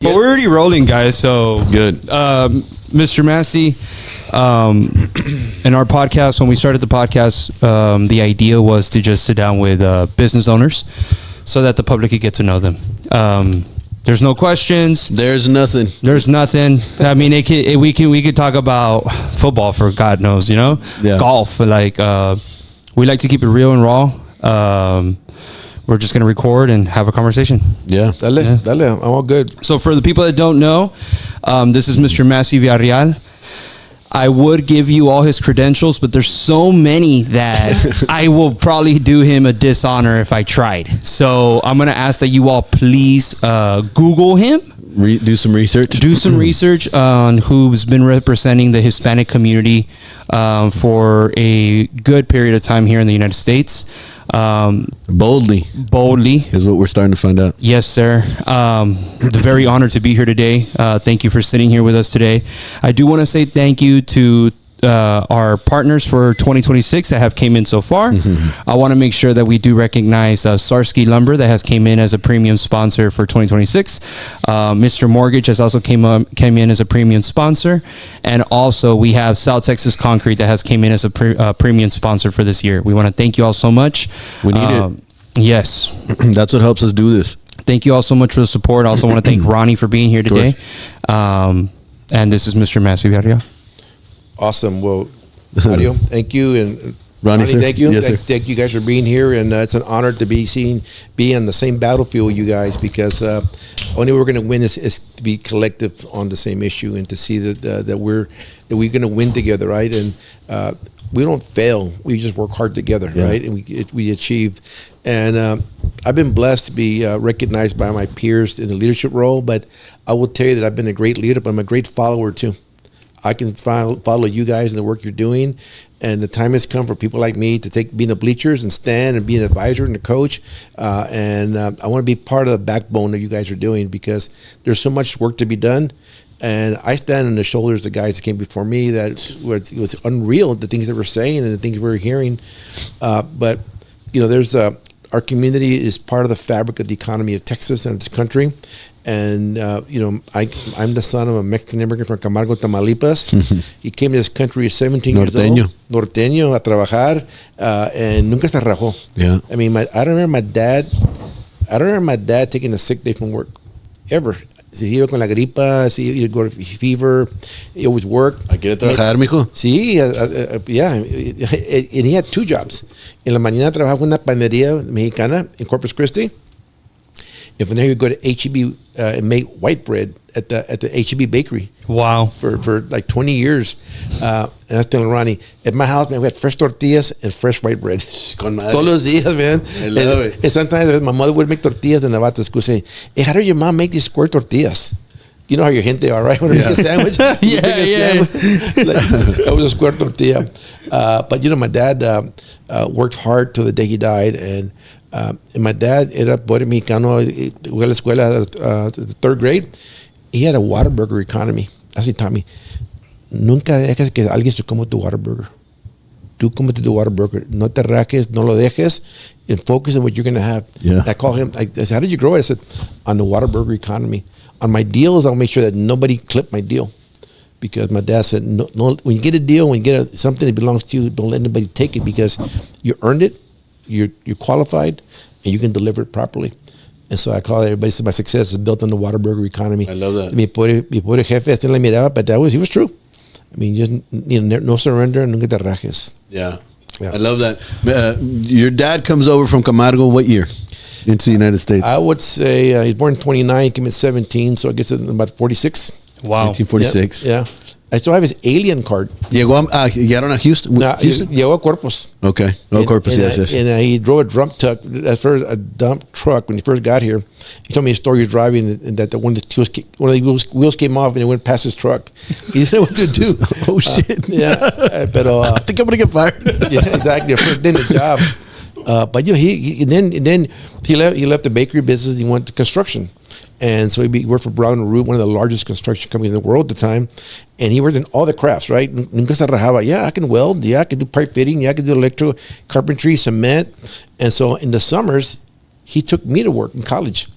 But we're already rolling, guys. So good. Mr. Massey, in our podcast, when we started the podcast, the idea was to just sit down with business owners so that the public could get to know them. There's no questions. There's nothing. I mean, we could talk about football for God knows, golf. Like we like to keep it real and raw. We're just going to record and have a conversation. Yeah. Dale. I'm all good. So for the people that don't know, this is Mr. Massey Villarreal. I would give you all his credentials, but there's so many that I will probably do him a dishonor if I tried. So I'm going to ask that you all please Google him. Do some research. Do some research on who's been representing the Hispanic community for a good period of time here in the United States. Boldly is what we're starting to find out. Yes, sir. Very honored to be here today. Thank you for sitting here with us today. I do want to say thank you to our partners for 2026 that have came in so far. I want to make sure that we do recognize Sarsky Lumber that has came in as a premium sponsor for 2026. Mr. Mortgage has also came in as a premium sponsor, and also we have South Texas Concrete that has came in as a premium sponsor for this year. We want to thank you all so much. We need it. Yes, that's what helps us do this. Thank you all so much for the support. I also want to thank Ronnie for being here today. And this is Mr. Massey Villarreal. Awesome. Well, Mario, thank you, and Ronnie, thank you. Yes, thank you guys for being here, and it's an honor to be on the same battlefield with you guys, because only way we're going to win is to be collective on the same issue, and to see that we're going to win together, right? And we don't fail; we just work hard together, right? And we achieve. And I've been blessed to be recognized by my peers in the leadership role, but I will tell you that I've been a great leader, but I'm a great follower too. I can follow you guys in the work you're doing, and the time has come for people like me to be in the bleachers and stand and be an advisor and a coach. And I want to be part of the backbone of you guys are doing, because there's so much work to be done. And I stand on the shoulders of the guys that came before me. That it was unreal, the things that we're saying and the things we were hearing. But there's our community is part of the fabric of the economy of Texas and this country. And I'm the son of a Mexican immigrant from Camargo, Tamaulipas. He came to this country at 17 years old. Norteño, a trabajar, and nunca se rajó. Yeah. I mean, I don't remember my dad taking a sick day from work, ever. Si iba con la gripa, si he'd go to fever, he always worked. ¿A quiere trabajar, mijo? Sí, yeah. And he had two jobs. En la mañana trabajaba en una panadería mexicana in Corpus Christi. And from there, he'd go to H-E-B and make white bread at the H-E-B bakery. Wow. For like 20 years. And I was telling Ronnie, at my house, man, we had fresh tortillas and fresh white bread. Con madre. Todos los días, man. I love it. And sometimes my mother would make tortillas, and I would say, hey, how did your mom make these square tortillas? You know how your gente are, right? When you make a sandwich? Yeah. That was a square tortilla. But, my dad worked hard till the day he died, and my dad era pobre mexicano, fue a la escuela the third grade. He had a Whataburger economy. That's what he taught me. Nunca dejes que alguien se coma tu Whataburger. Tú cómete tu Whataburger. No te raques, no lo dejes, and focus on what you're going to have. Yeah. I call him, I said, how did you grow it? I said, on the Whataburger economy. On my deals, I'll make sure that nobody clipped my deal. Because my dad said, no, when you get a deal, when you get something that belongs to you, don't let anybody take it, because you earned it, you're qualified, and you can deliver it properly. And so I call everybody, said my success is built on the Whataburger economy. I love that. Mi pobre jefe, hasta le miraba, but he was true. I mean, just no surrender, nunca te rajes. Yeah. I love that. Your dad comes over from Camargo what year into the United States? I would say he was born in 29, came in 17, so I guess about 46. Wow. 1946. Yeah. I still have his alien card. ¿Llegaron a Houston? No, Houston? Llegó a Corpus. Okay. Corpus, yes. And he drove a dump truck. At first, a dump truck when he first got here. He told me a story. He was driving, and that one of the wheels came off, and it went past his truck. He didn't know what to do. Oh shit! But I think I'm gonna get fired. Yeah, exactly. First day in the job. But he left the bakery business. He went to construction. And so he worked for Brown & Root, one of the largest construction companies in the world at the time. And he worked in all the crafts, right? Nunca se rajaba. Yeah, I can weld. Yeah, I can do pipe fitting. Yeah, I can do electro, carpentry, cement. And so in the summers, he took me to work in college.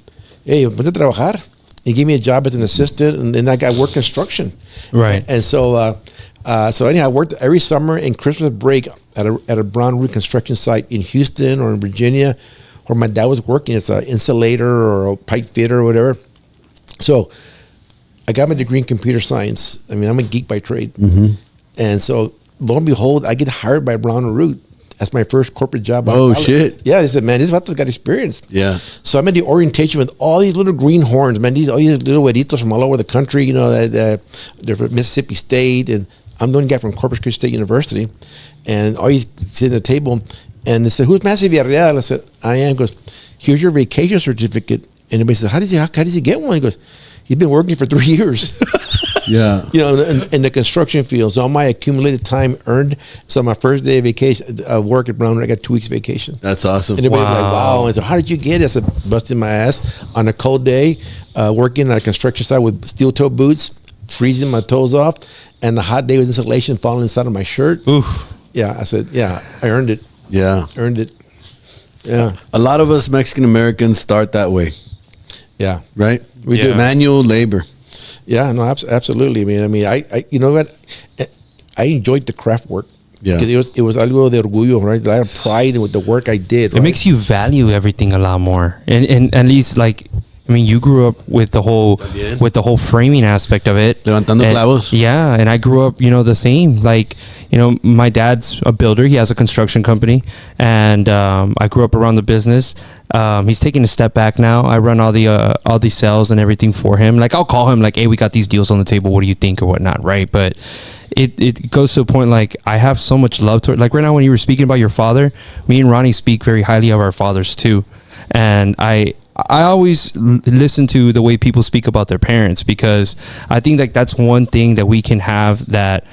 Hey, ponte a trabajar. He gave me a job as an assistant, and then I got work construction. Right. And so anyhow, I worked every summer in Christmas break at a brown root construction site in Houston or in Virginia, where my dad was working as an insulator or a pipe fitter or whatever. So I got my degree in computer science. I mean, I'm a geek by trade. Mm-hmm. And so lo and behold, I get hired by Brown and Root. That's my first corporate job. Oh, shit. Yeah, they said, man, this vato's got experience. Yeah. So I'm at the orientation with all these little greenhorns, man. All these little güeritos from all over the country, you know, they're from Mississippi State. And I'm the only guy from Corpus Christi State University. And all these sitting at the table. And they said, who's Massey Villarreal? I said, I am. He goes, here's your vacation certificate. And everybody said, how does he get one? He goes, he's been working for 3 years. Yeah. You know, in the construction field. So all my accumulated time earned. So my first day of vacation, work at Brown, I got 2 weeks vacation. That's awesome. And everybody's like, wow. I said, how did you get it? I said, busting my ass on a cold day, working on a construction site with steel toe boots, freezing my toes off, and the hot day with insulation falling inside of my shirt. Oof. Yeah, I said, yeah, I earned it. Yeah. Earned it. Yeah. A lot of us Mexican Americans start that way, Yeah. right? We do. Manual labor. Yeah, no, absolutely. I mean, I you know what? I enjoyed the craft work. Yeah. Because it was algo de orgullo, right? I have pride with the work I did. It right? makes you value everything a lot more, and at least like, I mean, you grew up with the whole framing aspect of it, Levantando clavos. Yeah, and I grew up, you know, the same. Like, you know, my dad's a builder; he has a construction company, and I grew up around the business. He's taking a step back now. I run all the sales and everything for him. Like, I'll call him like, "Hey, we got these deals on the table. What do you think or whatnot?" Right? But it goes to a point like I have so much love to it. Like right now, when you were speaking about your father, me and Ronnie speak very highly of our fathers too, and I always listen to the way people speak about their parents, because I think like that's one thing that we can have, that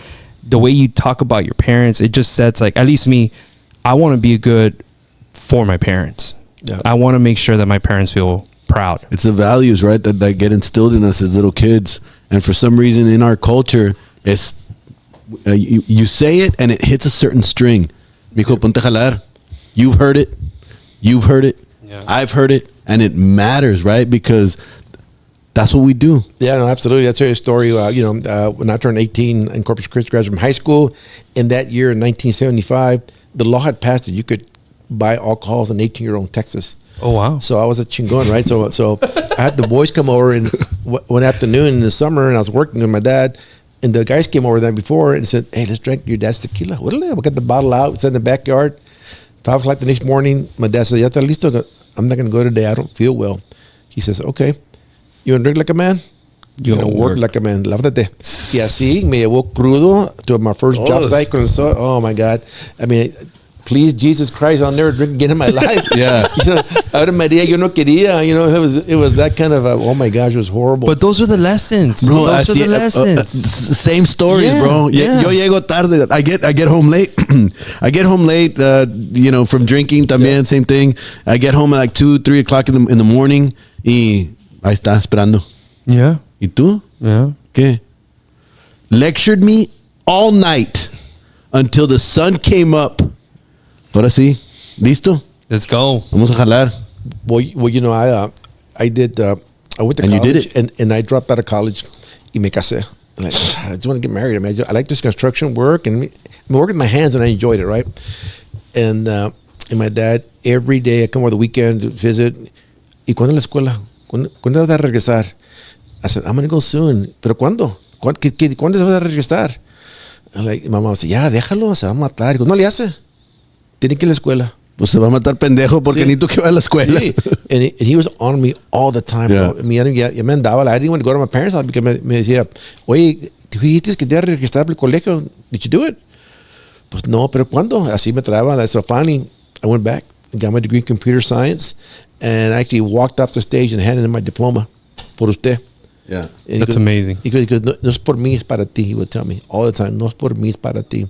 the way you talk about your parents, it just sets, like, at least me, I want to be good for my parents. Yeah. I want to make sure that my parents feel proud. It's the values, right, that get instilled in us as little kids. And for some reason in our culture, it's you say it and it hits a certain string. Mijo, ponte a jalar. You've heard it. You've heard it. Yeah. I've heard it. And it matters, right? Because that's what we do. Yeah, no, absolutely. I'll tell you a story. When I turned 18 in Corpus Christi, graduated from high school, in that year in 1975, the law had passed that you could buy alcohol as an 18-year-old in Texas. Oh, wow. So I was a chingon, right? So I had the boys come over and one afternoon in the summer, and I was working with my dad, and the guys came over the night before and said, hey, let's drink your dad's tequila. We got the bottle out, it's in the backyard. 5 o'clock the next morning, my dad said, ¿Ya está listo? I'm not going to go today. I don't feel well. He says, okay. You want to drink like a man? You're going to work like a man. Lávate. Y así me llevó crudo to my first job site con el sol. Oh, my God. I mean, please, Jesus Christ, I'll never drink again in my life. Yeah. You know, Ave Maria, yo no quería. You know, it was that kind of oh, my gosh, it was horrible. But those are the lessons. Bro, Those are the lessons. Same stories, Yeah, bro. yeah. Yo llego tarde. I get home late. I get home late, from drinking también, same thing. I get home at like 2, 3 o'clock in the morning. Y ahí está, esperando. Yeah. ¿Y tú? Yeah. ¿Qué? Lectured me all night until the sun came up. Ahora sí. ¿Listo? Let's go. Vamos a jalar. Well, you know, I went to And college, you did it. and I dropped out of college. Y me casé. Like, I just want to get married. I mean, I like this construction work, and I work with my hands, and I enjoyed it, right? And my dad, every day I come over the weekend to visit. ¿Y cuándo la escuela? ¿Cuándo vas a regresar? I said, I'm going to go soon. ¿Pero cuándo? ¿Cuándo vas a regresar? I'm like, mamá dice, ya, déjalo, se va a matar. Digo, no le hace. Tiene que ir a la escuela. Pues se va a matar pendejo porque ni tú que va a la escuela. Sí. And he was on me all the time, Yeah. bro. I mean, ya me andaba. I didn't want to go to my parents' house because me decía, oye, tú dijiste que te iba a regresar al colegio. Did you do it? Pues no, pero ¿cuándo? Así me traba. So finally, I went back, got my degree in computer science, and I actually walked off the stage and handed in my diploma. Por usted. Yeah. And That's amazing. He goes, no es por mí, es para ti. He would tell me all the time, no es por mí, es para ti.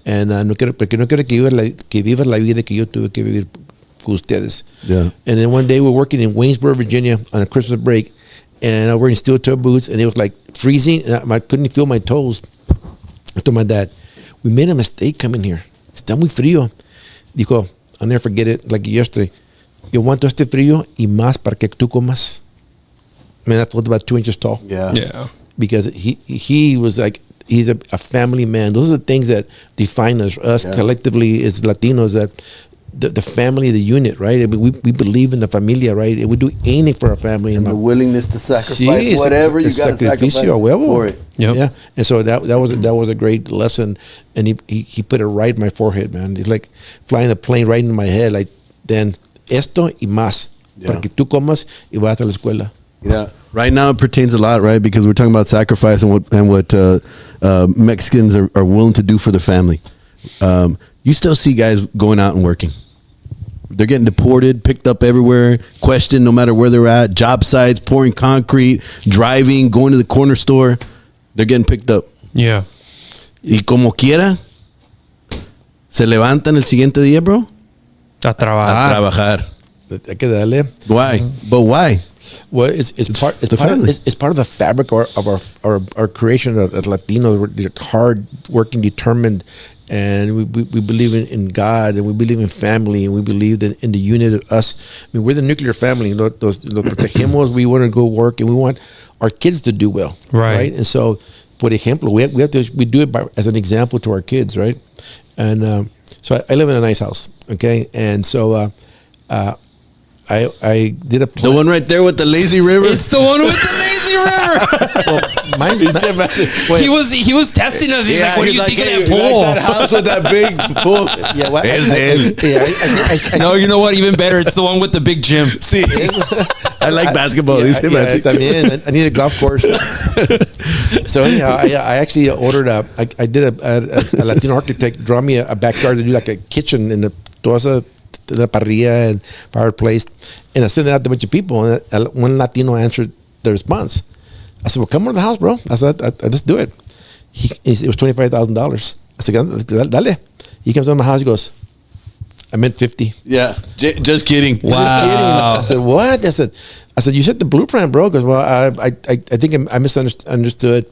And porque no quiero que vivas la vida que yo tuve que vivir con ustedes. Yeah. And then one day we were working in Waynesboro, Virginia on a Christmas break, and I was wearing steel toe boots, and it was like freezing, and I couldn't feel my toes. I told my dad, we made a mistake coming here. Está muy frío. Dijo, I'll never forget it, like yesterday. Yo aguanto este frío y más para que tú comas. Man, that was about 2 inches tall. Yeah. Because he was like, he's a family man. Those are the things that define us collectively as Latinos, that the family, the unit, right? I mean, we believe in the familia, right? And we do anything for our family. And the willingness to sacrifice whatever you got to sacrifice for it. Yep. Yeah. And so that was a great lesson. And he put it right in my forehead, man. It's like flying a plane right in my head. Like, then esto y más. Para que tú comas y vas a la escuela. Yeah. Right now it pertains a lot, right? Because we're talking about sacrifice and what Mexicans are willing to do for their family. You still see guys going out and working. They're getting deported, picked up everywhere, questioned no matter where they're at, job sites, pouring concrete, driving, going to the corner store. They're getting picked up. Yeah. Y como quiera, se levantan el siguiente día, bro. A trabajar. A trabajar. Hay que darle. Why? But why? Well, it's part of the fabric of our creation as Latinos. We're hard working, determined, and we believe in God, and we believe in family, and we believe that in the unit of us. I mean, we're the nuclear family. Los protegemos. We want to go work, and we want our kids to do well, right? And so, por ejemplo, we do it as an example to our kids, right? And so I live in a nice house, okay, and so. I did a plan. The one right there with the lazy river. It's the one with the lazy river. Well, mine's he was testing us. He's like, "What do you think of that pool? Like that house with that big pool." Yeah, well, No, you know what? Even better. It's the one with the big gym. See, I like basketball. También. I need a golf course. So anyhow, I actually ordered I did a Latino architect draw me a backyard to do like a kitchen in the parrilla and fireplace, and I sent it out to a bunch of people, and one Latino answered the response. I said, "Well, come over to the house, bro." I said, I just do it. It was $25,000. I said, "Dale." He comes over to my house. He goes, "I meant 50." Yeah, just kidding. Wow. Just kidding. I said, "What?" I said, "You said the blueprint, bro." Because I think I misunderstood.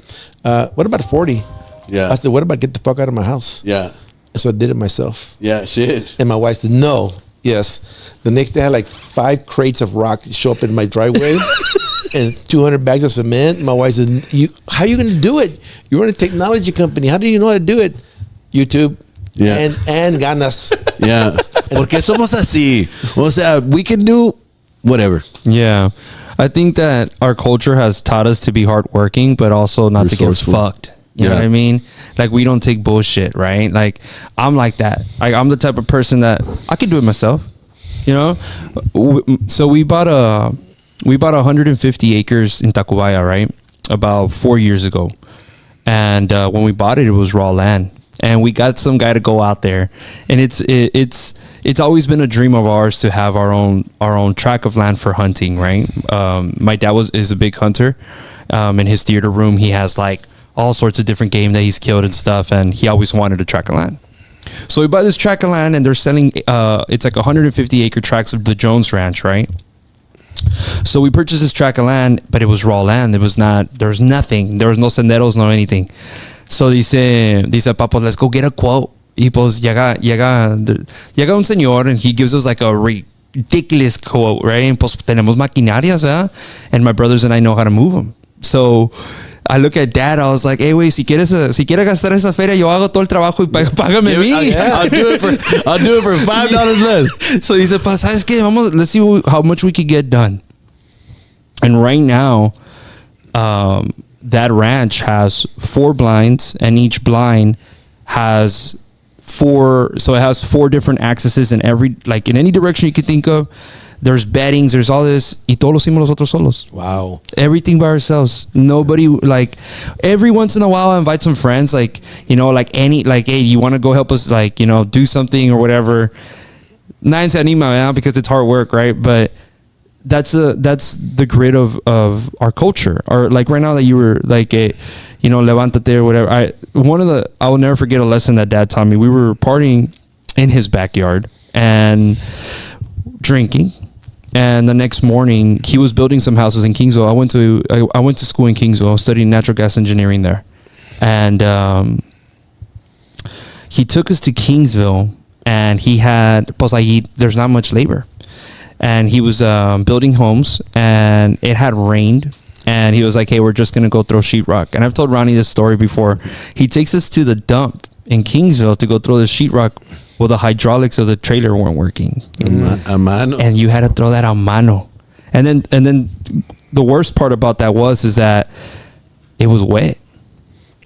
What about 40? Yeah. I said, "What about get the fuck out of my house?" Yeah. And so I did it myself. Yeah, shit. And my wife said, "No." Yes. The next day I had like 5 crates of rocks show up in my driveway and 200 bags of cement. My wife said, "How are you going to do it? You run a technology company. How do you know how to do it?" YouTube. Yeah. And ganas. Yeah. Porque somos así. O sea, we can do whatever. Yeah. I think that our culture has taught us to be hardworking, but also not to get fucked. You know what I mean? Like, we don't take bullshit, right? Like, I'm like that. Like, I'm the type of person that I can do it myself. You know? So we bought 150 acres in Tacubaya, right? About 4 years ago. And when we bought it, it was raw land. And we got some guy to go out there. And it's always been a dream of ours to have our own tract of land for hunting, right? My dad is a big hunter. In his theater room, he has like all sorts of different game that he's killed and stuff, and he always wanted a tract of land. So we bought this tract of land, and they're selling it's like 150 acre tracts of the Jones Ranch, right? So we purchased this tract of land, but it was raw land. There was nothing. There was no senderos, no anything. So dice Papo, let's go get a quote. Y pues llega un señor, and he gives us like a ridiculous quote, right? And pues tenemos maquinarias, ¿verdad? And my brothers and I know how to move them. So I look at Dad. I was like, "Hey, güey, si quieres gastar esa feria, yo hago todo el trabajo y págame a mí." I'll do it for $5 less. So he said, "Pa, ¿sabes qué? Let's see how much we could get done." And right now, that ranch has 4 blinds, and each blind has 4. So it has 4 different axes in in any direction you could think of. There's beddings, there's all this. Y todos lo hicimos nosotros solos. Wow. Everything by ourselves. Nobody, like, every once in a while I invite some friends, like, you know, like hey, you want to go help us, like, you know, do something or whatever. Nadie se anima, man, because it's hard work, right? But that's the grit of our culture. Or like right now that you were like, you know, levántate or whatever. I will never forget a lesson that Dad taught me. We were partying in his backyard and drinking. And the next morning, he was building some houses in Kingsville. I went to school in Kingsville. I was studying natural gas engineering there. And he took us to Kingsville, and he had, there's not much labor. And he was building homes, and it had rained and he was like, "Hey, we're just gonna go throw sheetrock." And I've told Ronnie this story before. He takes us to the dump in Kingsville to go throw the sheetrock. Well, the hydraulics of the trailer weren't working, A mano. and you had to throw that a mano. And then the worst part about that is that it was wet.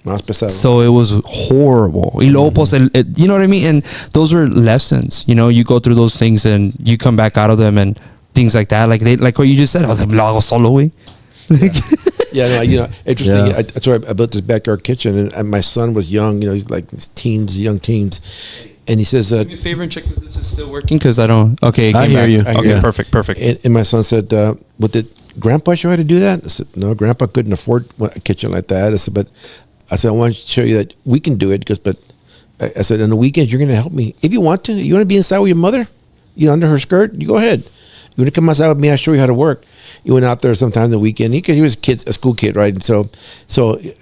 Más pesado. So it was horrible. Y luego, pues, you know what I mean? And those are lessons. You know, you go through those things and you come back out of them and things like that. Like what you just said. I was like, lo hago solo, güey. Yeah, no, you know, interesting. Yeah. That's why I built this backyard kitchen, and my son was young. You know, he's like young teens, and he says, Do me a favor and check if this is still working, because I don't. Okay, it I came hear back. you. Okay, Yeah. perfect. and my son said, "What did Grandpa show you how to do that?" I said, "No, Grandpa couldn't afford a kitchen like that." I said, "But I want to show you that we can do it." Because, but I said, on the weekends you're going to help me if you want to. You want to be inside with your mother, you know, under her skirt. You go ahead. You want to come outside with me? I'll show you how to work. He went out there sometime the weekend because he was a school kid, right? And so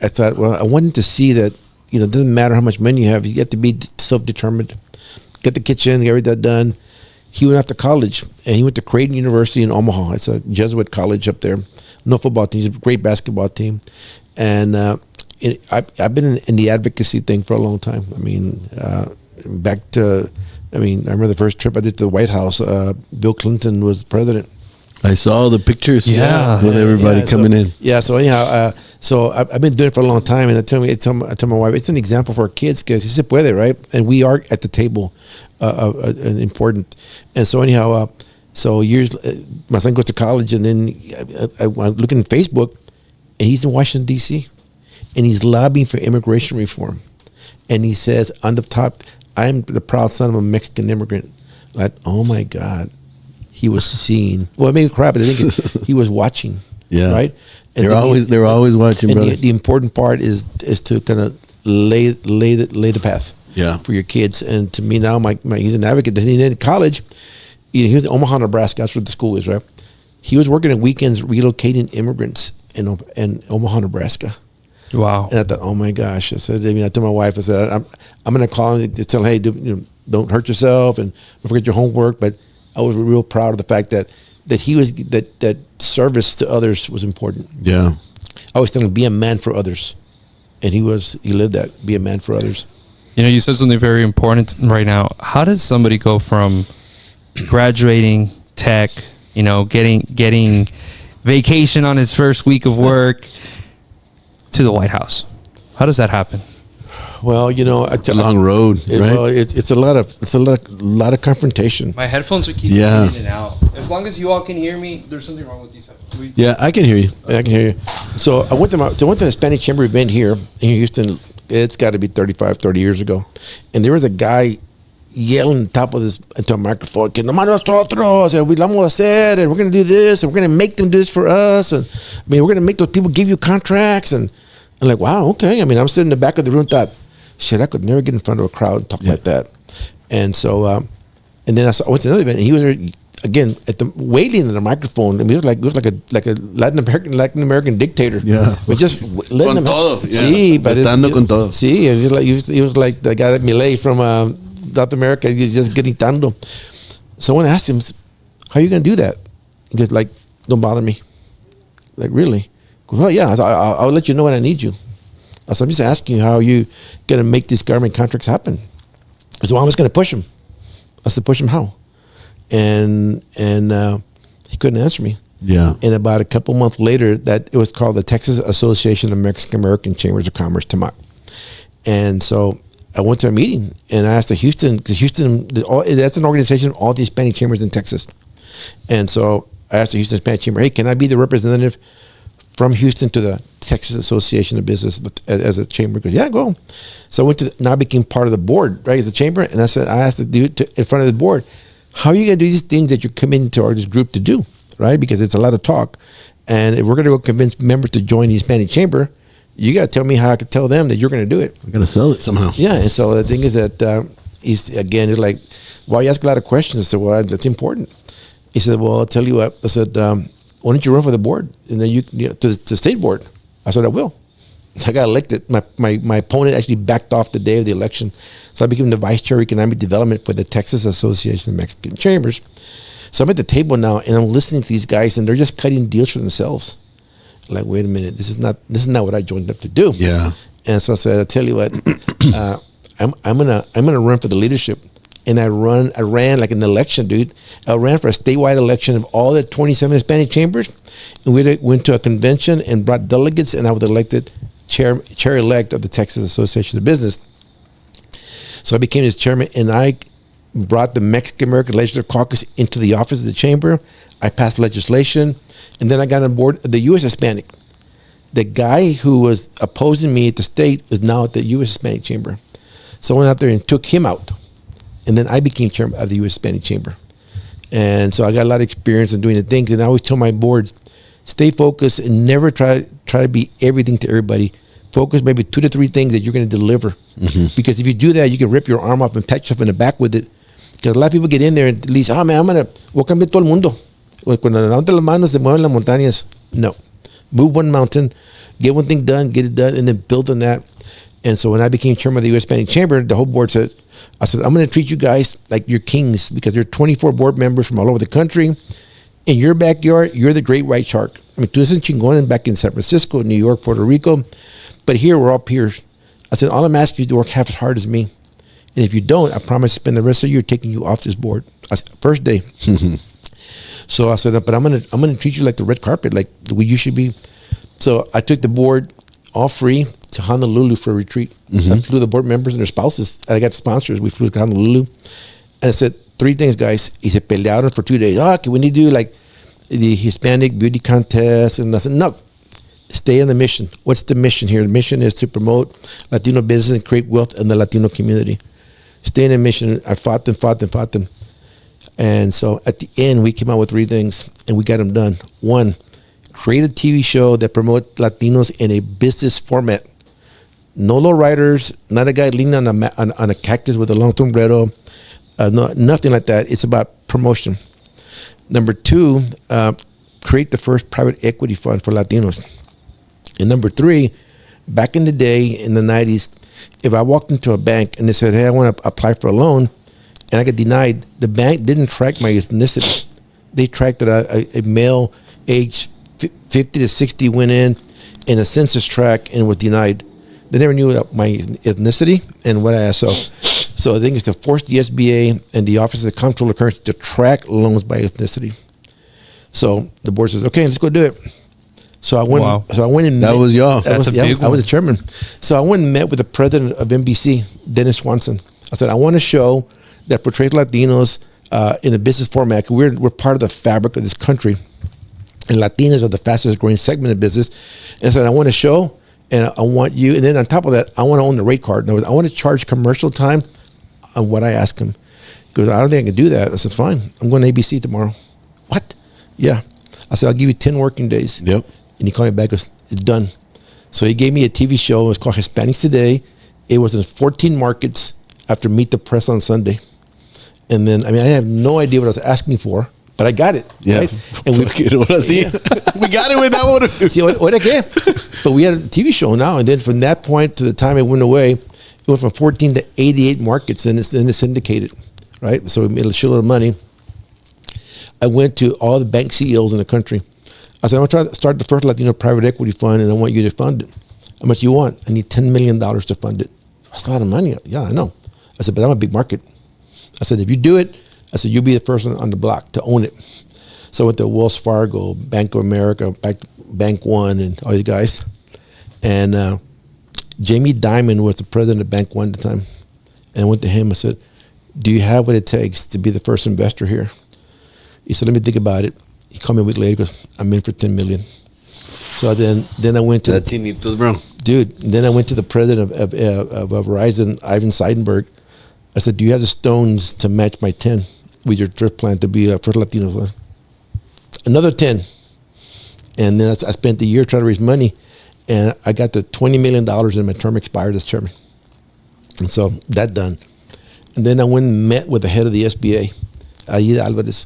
I thought, well, I wanted to see that, you know, it doesn't matter how much money you have. You have to be self-determined. Get the kitchen, get everything done. He went off to college, and he went to Creighton University in Omaha. It's a Jesuit college up there. No football team. It's a great basketball team. And I've been in the advocacy thing for a long time. I mean, I remember the first trip I did to the White House. Bill Clinton was president. I saw the pictures. Yeah. With everybody coming in. Yeah. So anyhow, so I've been doing it for a long time, and I tell my wife, it's an example for our kids because si se puede, right? And we are at the table, important. And so anyhow, so years, my son goes to college, and then I'm looking at Facebook, and he's in Washington D.C. and he's lobbying for immigration reform, and he says on the top, "I'm the proud son of a Mexican immigrant." Like, oh my God. He was seeing. Well, it made me cry, but I think he was watching. Yeah, right. And they're always watching, and brother. the important part is to kind of lay the path. Yeah. For your kids. And to me now, he's an advocate. He in college. He was in Omaha, Nebraska. That's where the school is, right? He was working at weekends relocating immigrants in Omaha, Nebraska. Wow. And I thought, oh my gosh! I said, I told my wife, I said, I'm going to call him to tell him, hey, don't hurt yourself and don't forget your homework, but. I was real proud of the fact that he was that service to others was important. Yeah, I always tell him, be a man for others, and he lived that. Be a man for others. You know, you said something very important right now. How does somebody go from graduating tech, you know, getting vacation on his first week of work to the White House? How does that happen? Well, you know, it's a long road, right? Well, it's a lot of confrontation. My headphones are keeping Yeah. in and out. As long as you all can hear me, there's something wrong with these headphones. Yeah, I can hear you. I can hear you. So I went to the Spanish Chamber event here in Houston. It's got to be 30 years ago, and there was a guy yelling on top of this into a microphone, "Que nomás nosotros, and we vamos a hacer, and we're going to do this, and we're going to make them do this for us, and I mean, we're going to make those people give you contracts." And I'm like, wow, okay. I mean, I'm sitting in the back of the room, thought, shit, I could never get in front of a crowd and talk like that. And so, and then I went to another event, and he was there again at the waiting in the microphone, and he was like a Latin American dictator. Yeah, we just letting him. Todo. Yeah. Sí, but con todo. Sí, he was like the guy at Millet from South America. He was just gritando. So when I asked him, "How are you going to do that?" He goes, "Like, don't bother me." Like, really? He goes, "Well, yeah. I'll let you know when I need you." I said, "I'm just asking you, how are you going to make these government contracts happen?" I said, "Well, I'm just going to push him." I said, "Push him how?" And he couldn't answer me. Yeah. And about a couple months later, that it was called the Texas Association of Mexican American Chambers of Commerce, TAMAC. And so I went to a meeting, and I asked Houston, because Houston, that's an organization of all the Hispanic chambers in Texas. And so I asked the Houston Hispanic Chamber, "Hey, can I be the representative from Houston to the Texas Association of Business as a chamber?" He goes, "Yeah, go." So I went to now became part of the board, right, as a chamber, and I asked the dude in front of the board, "How are you going to do these things that you're committing to this group to do?" Right, because it's a lot of talk, and if we're going to go convince members to join the Hispanic Chamber, you got to tell me how I could tell them that you're going to do it. I got to sell it somehow. Yeah, and so the thing is that he's like, "Well, you ask a lot of questions." I said, "Well, that's important." He said, "Well, I'll tell you what." I said, "Why don't you run for the board, and then you to the state board?" I said, "I will." I got elected. My opponent actually backed off the day of the election, so I became the vice chair of economic development for the Texas Association of Mexican Chambers. So I'm at the table now, and I'm listening to these guys, and they're just cutting deals for themselves. Like, wait a minute, this is not what I joined up to do. Yeah. And so I said, I tell you what, I'm gonna run for the leadership. And I ran like an election, dude. I ran for a statewide election of all the 27 Hispanic chambers, and we went to a convention and brought delegates, and I was elected chair-elect of the Texas Association of Business. So I became his chairman, and I brought the Mexican American Legislative Caucus into the office of the chamber. I passed legislation, and then I got on board the U.S. Hispanic. The guy who was opposing me at the state is now at the U.S. Hispanic Chamber. So I went out there and took him out. And then I became chairman of the U.S. Hispanic Chamber. And so I got a lot of experience in doing the things. And I always tell my boards, stay focused and never try to be everything to everybody. Focus maybe 2 to 3 things that you're going to deliver. Mm-hmm. Because if you do that, you can rip your arm off and pat yourself in the back with it. Because a lot of people get in there and at least, man, voy a cambiar todo el mundo. Cuando levantan las manos, se mueven las montañas. No. Move one mountain, get one thing done, get it done, and then build on that. And so when I became chairman of the U.S. Hispanic Chamber, the whole board said, I'm going to treat you guys like you're kings because there are 24 board members from all over the country. In your backyard, you're the great white shark. I mean, tú eres un chingón back in San Francisco, New York, Puerto Rico. But here, we're all peers. I said, all I'm asking you to work half as hard as me. And if you don't, I promise to spend the rest of the year taking you off this board. First day. So I said, but I'm gonna treat you like the red carpet, like the way you should be. So I took the board all free to Honolulu for a retreat. Mm-hmm. So I flew the board members and their spouses. And I got sponsors. We flew to Honolulu. And I said, 3 things, guys. He said, pelearon for 2 days. Okay, we need to do like the Hispanic beauty contest. And I said, no, stay on the mission. What's the mission here? The mission is to promote Latino business and create wealth in the Latino community. Stay in the mission. I fought them. And so at the end, we came out with 3 things, and we got them done. 1, create a TV show that promotes Latinos in a business format. No low riders, not a guy leaning on a cactus with a long sombrero, nothing like that. It's about promotion. Number 2, create the first private equity fund for Latinos. And number 3, back in the day, in the 90s, if I walked into a bank and they said, hey, I want to apply for a loan, and I got denied, the bank didn't track my ethnicity. They tracked that a male age 50 to 60 went in a census track and was denied. They never knew my ethnicity and what I asked. So I think it's to force the SBA and the Office of the Comptroller of Currency to track loans by ethnicity. So the board says, okay, let's go do it. So I went. Wow. So I went and that was y'all. That's a big one. I was the chairman. So I went and met with the president of NBC, Dennis Swanson. I said, I want a show that portrays Latinos in a business format. We're part of the fabric of this country, and Latinos are the fastest growing segment of business. And I said, I want a show, and I want you. And then on top of that, I want to own the rate card. In other words, I want to charge commercial time on what I ask him. He goes, I don't think I can do that. I said, fine. I'm going to ABC tomorrow. What? Yeah. I said, I'll give you 10 working days. Yep. And he called me back and goes, it's done. So he gave me a TV show. It was called Hispanics Today. It was in 14 markets after Meet the Press on Sunday. And then, I have no idea what I was asking for, but I got it. Yeah. Right? And we got it with that one. See, what I get. But we had a TV show now. And then from that point to the time it went away, it went from 14 to 88 markets. And it's syndicated, right? So we made a shitload of money. I went to all the bank CEOs in the country. I said, I want to try to start the first Latino private equity fund, and I want you to fund it. How much you want? I need $10 million to fund it. That's a lot of money. Yeah, I know. I said, but I'm a big market. I said, if you do it, I said, you'll be the first one on the block to own it. So I went to Wells Fargo, Bank of America, Bank One, and all these guys. And Jamie Dimon was the president of Bank One at the time. And I went to him. I said, do you have what it takes to be the first investor here? He said, let me think about it. He called me a week later. He goes, I'm in for $10 million. So then I went to Latinitos, bro. Dude. Then I went to the president of Verizon, Ivan Seidenberg. I said, do you have the stones to match my 10 with your thrift plan to be first Latinos? Another 10. And then I spent a year trying to raise money, and I got the $20 million, and my term expired as chairman. And so that done. And then I went and met with the head of the SBA, Aida Alvarez.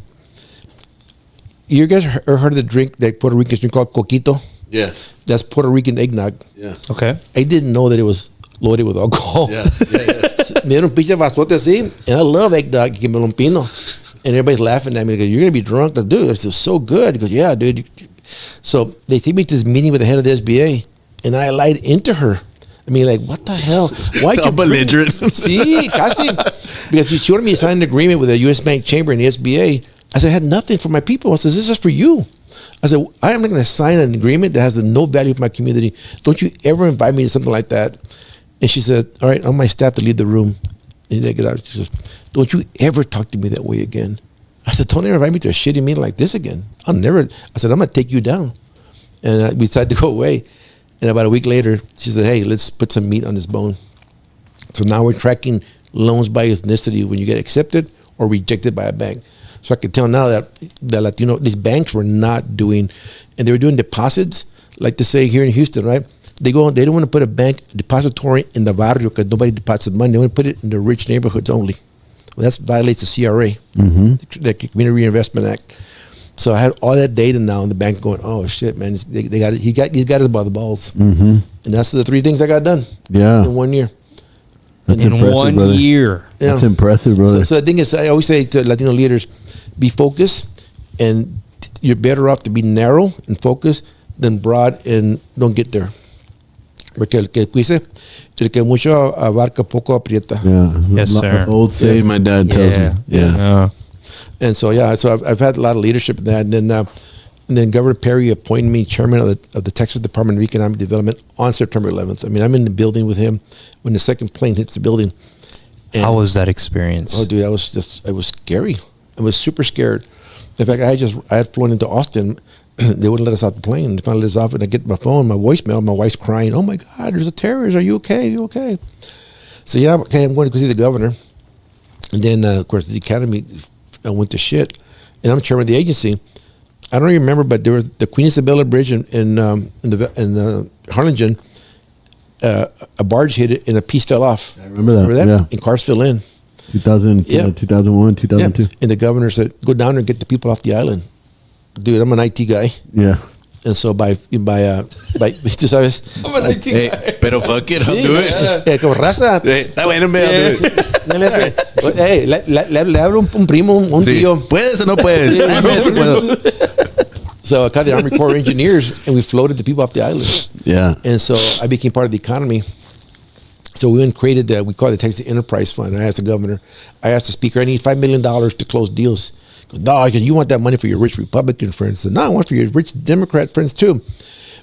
You guys heard of the drink that Puerto Ricans drink called coquito? Yes. That's Puerto Rican eggnog. Yeah. Okay. I didn't know that it was loaded with alcohol. Yeah. Me dieron un pinche vasote así, and I love eggnog, que me lo empino. And everybody's laughing at me. They go, you're going to be drunk. I go, dude, this is so good. He goes, yeah, dude, So they take me to this meeting with the head of the SBA, and I lied into her. I mean, like, what the hell? Why you belligerent? See, casi. Because she wanted me to sign an agreement with the U.S. Bank Chamber and the SBA. I said, I had nothing for my people. I said, this is for you. I said, I am not going to sign an agreement that has no value for my community. Don't you ever invite me to something like that. And she said, all right, on my staff to leave the room. And they get out. She says, don't you ever talk to me that way again. I said, don't ever invite me to a shitty meeting like this again. I'll never. I said, I'm going to take you down. And we decided to go away. And about a week later, she said, hey, let's put some meat on this bone. So now we're tracking loans by ethnicity when you get accepted or rejected by a bank. So I can tell now that the Latino, these banks were not doing, and they were doing deposits, like to say here in Houston, right? They don't want to put a bank depository in the barrio because nobody deposits money. They want to put it in the rich neighborhoods only. Well, that violates the CRA, the Community Reinvestment Act. So I had all that data now in the bank going, oh shit, man, they got it. He got us by the balls, and that's the 3 things I got done. Yeah, in 1 year. In 1 year, Yeah. That's impressive, brother. So the thing is, I always say to Latino leaders, be focused, and you're better off to be narrow and focused than broad and don't get there. Porque el que dice, el que mucho abarca poco aprieta. Yeah. Yes, sir. Old saying my dad tells me. Yeah. And so I've had a lot of leadership in that, and then Governor Perry appointed me chairman of the Texas Department of Economic Development on September 11th. I mean, I'm in the building with him when the second plane hits the building. And, how was that experience? oh, dude, it was scary. I was super scared. In fact, I had flown into Austin. They wouldn't let us out the plane. They finally let us off, and I get my phone, my voicemail. My wife's crying. Oh my God, there's a terrorist. Are you okay? Are you okay? So yeah, okay, I'm going to go see the governor. And then of course the academy went to shit, and I'm chairman of the agency. I don't even remember, but there was the Queen Isabella Bridge in Harlingen. A barge hit it, and a piece fell off. I remember that. Yeah. And cars fell in. 2000, Yeah. 2001, 2002. Yeah. And the governor said, "Go down there and get the people off the island." Dude, I'm an IT guy, Yeah. and so by tú sabes. I'm an IT Hey, pero fuck it, I'll Sí, do it. como raza. Hey, está bueno, me I'll do it. No le hace. Hey, le hablo un primo, un Sí. tío. ¿Puedes o no puedes? Dame si puedo. So I called the Army Corps of Engineers, and we floated the people off the island. Yeah. And so I became part of the economy. So we went and created we call it the Texas Enterprise Fund. I asked the governor, I asked the speaker, I need $5 million to close deals. He goes, no, you want that money for your rich Republican friends. I said, no, I want it for your rich Democrat friends too.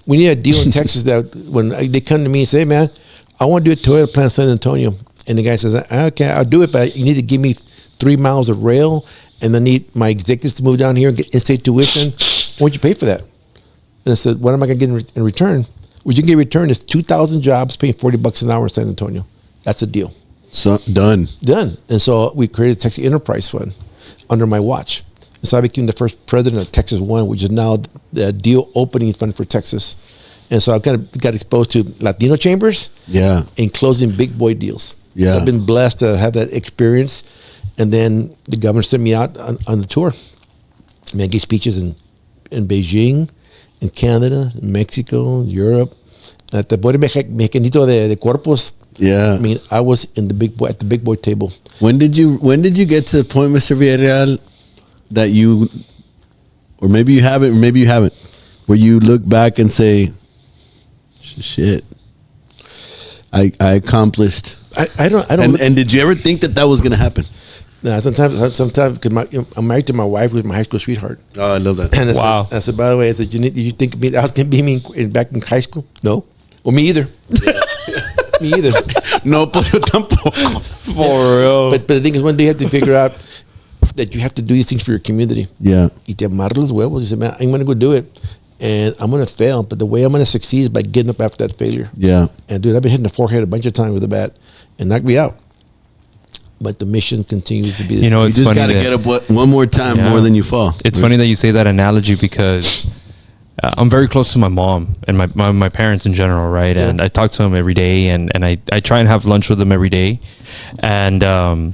We need a deal in Texas that when they come to me and say, hey, man, I want to do a Toyota plant in San Antonio. And the guy says, okay, I'll do it, but you need to give me 3 miles of rail, and I need my executives to move down here and get in-state tuition. Why don't you pay for that? And I said, what am I going to get in return? What you can get in return is 2,000 jobs paying $40 an hour in San Antonio. That's the deal. So done. Done. And so we created the Texas Enterprise Fund under my watch. And so I became the first president of Texas One, which is now the deal opening fund for Texas. And so I kind of got exposed to Latino chambers, Yeah. and closing big boy deals. Yeah. So I've been blessed to have that experience. And then the governor sent me out on the tour. I mean, I gave speeches in Beijing, in Canada, in Mexico, Europe. At the Bote Mexicanito de Corpus. Yeah. I mean, I was in the big boy table. When did you get to the point, Mr. Villarreal, that you, or maybe you haven't, where you look back and say, shit, I accomplished. I don't. And did you ever think that was going to happen? No, sometimes, because I'm married to my wife, who's my high school sweetheart. Oh, I love that. And Wow. I said, by the way, I said, did you think I was going to be me back in high school? No. Well, me either. Me either. No, pues yo tampoco. For real. But the thing is, one day you have to figure out that you have to do these things for your community. Yeah. Y te amarras los huevos. You say, man, I'm going to go do it. And I'm going to fail. But the way I'm going to succeed is by getting up after that failure. Yeah. And dude, I've been hitting the forehead a bunch of times with a bat and knocked me out. But the mission continues to be the You know, same. it's You just funny got to that- get up one more time, Yeah. more than you fall. It's funny that you say that analogy because I'm very close to my mom and my parents in general, right? Yeah. And I talk to them every day, and I try and have lunch with them every day. And I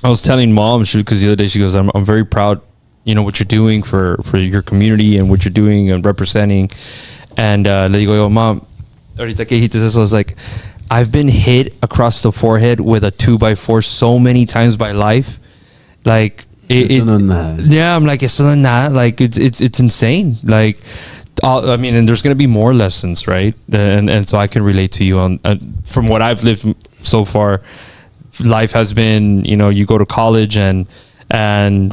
was telling mom, because the other day she goes, I'm very proud, you know, what you're doing for your community and what you're doing and representing. And le digo, yo, mom, ahorita que dijiste eso, I was like, I've been hit across the forehead with a 2x4 so many times by life. Like, Yeah, I'm like, it's not like it's insane. Like, I mean, and there's gonna be more lessons, right? And so I can relate to you on from what I've lived so far. Life has been, you go to college and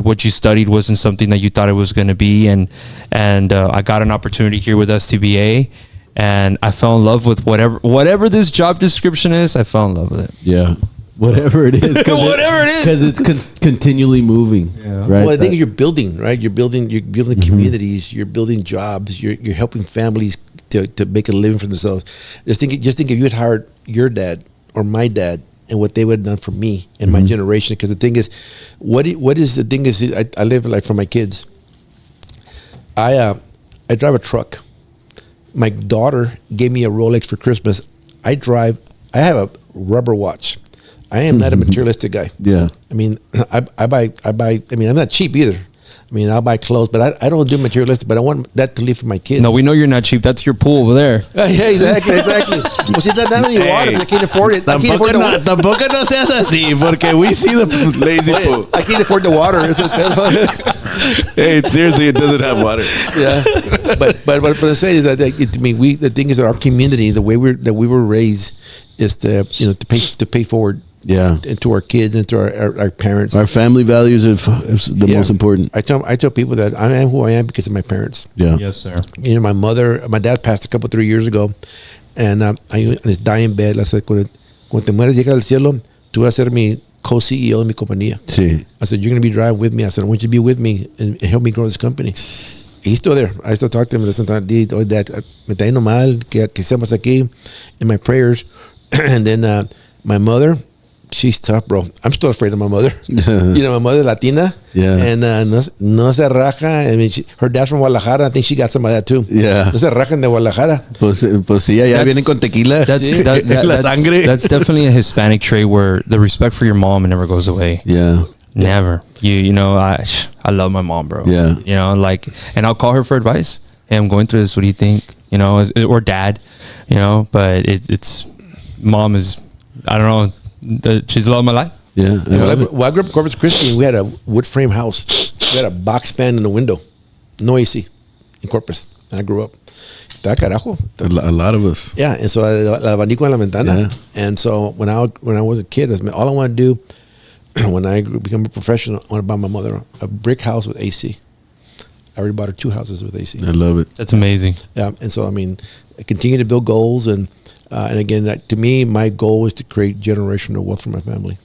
what you studied wasn't something that you thought it was going to be, and I got an opportunity here with STBA, and I fell in love with whatever this job description is. I fell in love with it. Yeah. Whatever it is, because it's continually moving. Yeah. Right. Well, I think you're building, right? You're building communities. You're building jobs. You're helping families to make a living for themselves. Just think if you had hired your dad or my dad and what they would have done for me and my generation. Because the thing is, what is the thing is, I live like for my kids. I drive a truck. My daughter gave me a Rolex for Christmas. I have a rubber watch. I am not a materialistic guy. Yeah. I mean, I buy. I mean, I'm not cheap either. I mean, I'll buy clothes, but I don't do materialistic. But I want that to leave for my kids. No, we know you're not cheap. That's your pool over there. Yeah, exactly. Well, see, that's not any water. I can't afford it. Tampoco no seas así, porque we see the lazy pool. I can't afford the water. Hey, seriously, it doesn't have water. Yeah, but what I'm saying is that to me, the thing is that our community, the way we were raised, is to pay forward. Yeah, into our kids, into our parents. Our family values is the most important. I tell people that I am who I am because of my parents. Yeah. Yes, sir. My dad passed 3 years ago, and on his dying bed, I said, cuando te mueres, llega al cielo, tú vas a ser mi co-CEO de mi compañía. Sí. I said, you're going to be driving with me. I said, I want you to be with me and help me grow this company. He's still there. I still talk to him. Listen, Dad, me está yendo mal, que estemos aquí, in my prayers. And then my mother, she's tough, bro. I'm still afraid of my mother. My mother Latina. Yeah. And no se raja. I mean, her dad's from Guadalajara. I think she got some of that too. Yeah. No se rajan de Guadalajara. Pues sí, allá vienen con tequila. La sangre. That's definitely a Hispanic trait where the respect for your mom never goes away. Yeah. Never. I love my mom, bro. Yeah. And I'll call her for advice. Hey, I'm going through this. What do you think? Or dad, but it's mom is, I don't know. She's the love of my life. Yeah. I grew up in Corpus Christi, and we had a wood frame house. We had a box fan in the window. No AC in Corpus. And I grew up. Está carajo. A lot of us. Yeah, and so la abanico en la ventana. Yeah. And so when I was a kid, all I want to do when I become a professional, I want to buy my mother a brick house with AC. I already bought her 2 houses with AC. I love it. That's amazing. Yeah, and so I continue to build goals, and again, to me, my goal is to create generational wealth for my family.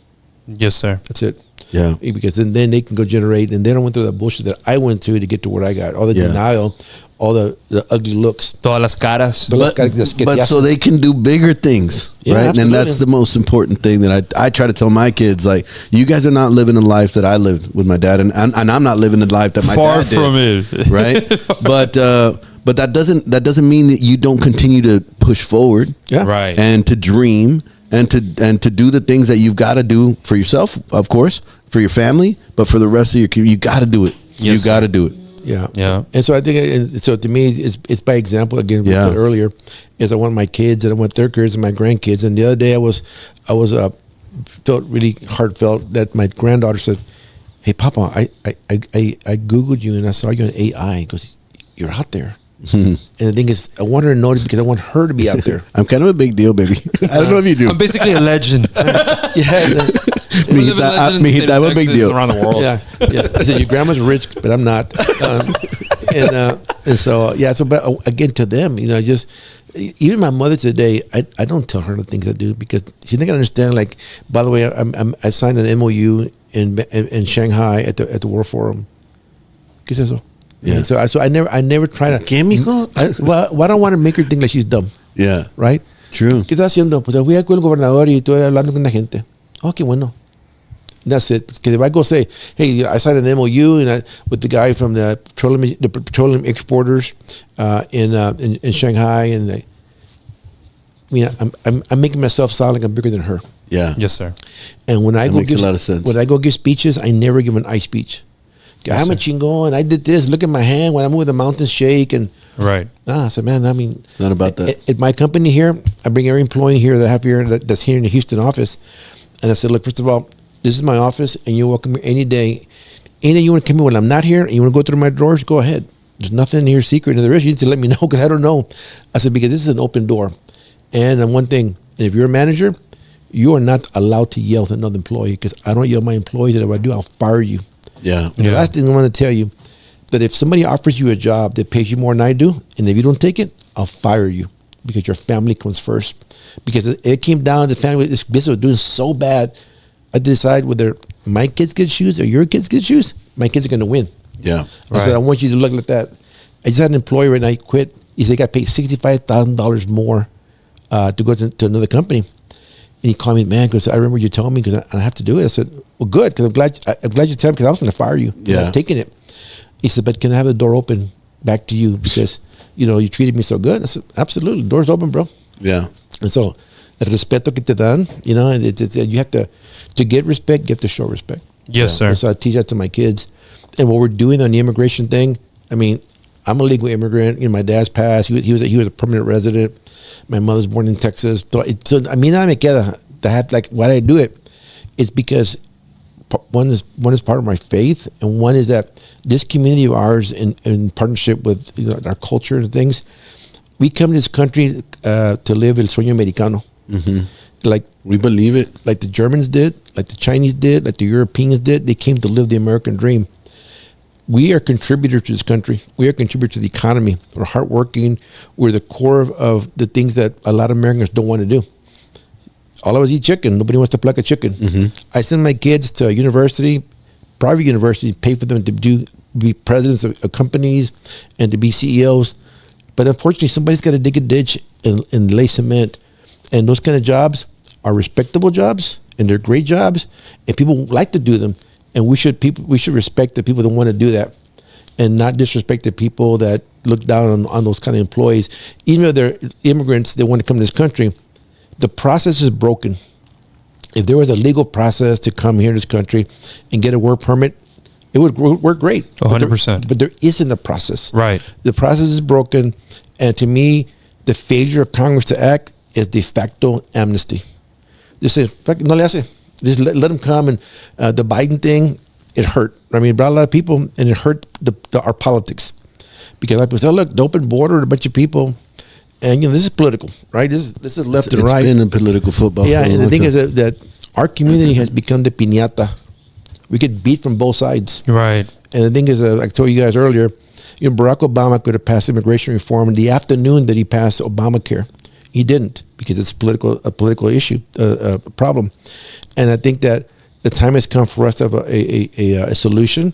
Yes, sir. That's it. Yeah. Because then they can go generate, and they don't went through the bullshit that I went through to get to where I got. All the denial, all the ugly looks. Todas las caras. But so they can do bigger things, right? Absolutely. And that's the most important thing that I try to tell my kids. Like, you guys are not living a life that I lived with my dad, and I'm not living the life that my Far dad did. from it. Right? But that doesn't mean that you don't continue to push forward, Right, and to dream, and to do the things that you've got to do for yourself, of course, for your family, but for the rest of your community, you got to do it. Yes, you got to do it. Yeah. And so I think, so to me, it's by example. Again, we said earlier, is I want my kids and I want their kids and my grandkids. And the other day, I felt really heartfelt that my granddaughter said, "Hey, Papa, I Googled you and I saw you on AI because you're out there." And the thing is, I want her to know it because I want her to be out there. I'm kind of a big deal, baby. I don't know if you do. I'm basically a legend. I'm a big deal around the world. Yeah. I said, your grandma's rich, but I'm not. And so but again, to them, just even my mother today, I don't tell her the things I do because she's not gonna understand. Like, by the way, I signed an MOU in Shanghai at the World Forum. ¿Qué es eso? Yeah. So I never try to. ¿Qué, mijo? I don't want to make her think like she's dumb. Yeah. Right. True. ¿Qué estás haciendo? Pues fui con el gobernador y estoy hablando con la gente. Oh, qué bueno. That's it. Because if I go say, hey, I signed an MOU with the guy from the petroleum exporters in Shanghai, and I'm making myself sound like I'm bigger than her. Yeah. Yes, sir. And when I makes a lot of sense. When I go give speeches, I never give an I speech. Yes, I'm a chingon. I did this. Look at my hand. When I move, the mountains shake. And right. I said, man, I mean, it's not about that. At my company here, I bring every employee here that I have here that's here in the Houston office, and I said, look, first of all, this is my office, and you're welcome here any day. anything you want to come in when I'm not here and you want to go through my drawers, go ahead. There's nothing here secret. And there is, you need to let me know because I don't know. I said, because this is an open door. And one thing, if you're a manager, you are not allowed to yell at another employee because I don't yell at my employees. And if I do, I'll fire you. Yeah. And the last thing I want to tell you, that if somebody offers you a job that pays you more than I do, and if you don't take it, I'll fire you because your family comes first. Because it came down to the family, this business was doing so bad, I decide whether my kids get shoes or your kids get shoes, my kids are going to win. Yeah. I said, I want you to look at that. I just had an employee right now, he quit. He said he got paid $65,000 more to go to another company. And he called me, man, because I remember you told me because I have to do it. I said, well, good, because I'm glad you told me because I was going to fire you. I'm not taking it. He said, but can I have the door open back to you because, you treated me so good? I said, absolutely, door's open, bro. Yeah. And so, el respeto que te dan, and you have to get respect, you have to show respect. Yes, sir. And so I teach that to my kids. And what we're doing on the immigration thing, I mean, I'm a legal immigrant. My dad's passed. He was a permanent resident. My mother's born in Texas. So a mí nada me queda. Why I do it? It's because one is part of my faith, and one is that this community of ours, in partnership with our culture and things, we come to this country to live el sueño americano. Mm-hmm. Like we believe it. Like the Germans did, like the Chinese did, like the Europeans did. They came to live the American dream. We are contributors to this country. We are contributors to the economy. We're hardworking. We're the core of the things that a lot of Americans don't want to do. All of us eat chicken. Nobody wants to pluck a chicken. Mm-hmm. I send my kids to a university, private university, pay for them to be presidents of companies and to be CEOs. But unfortunately, somebody's got to dig a ditch and lay cement. And those kind of jobs are respectable jobs, and they're great jobs, and people like to do them. And we should respect the people that want to do that, and not disrespect the people that look down on those kind of employees. Even if they're immigrants, they want to come to this country. The process is broken. If there was a legal process to come here to this country and get a work permit, it would work great. 100%. But there isn't a process. Right. The process is broken, and to me, the failure of Congress to act is de facto amnesty. They say, no le hace. Just let them come. And the Biden thing, it hurt. I mean, it brought a lot of people, and it hurt our politics. Because like people say, look, the open border, a bunch of people, and this is political, right? This is left and right. It's been a political football. Yeah, and the thing is that our community has become the piñata. We get beat from both sides. Right. And the thing is, I told you guys earlier, Barack Obama could have passed immigration reform in the afternoon that he passed Obamacare. He didn't, because it's a political issue, a problem. And I think that the time has come for us to have a solution,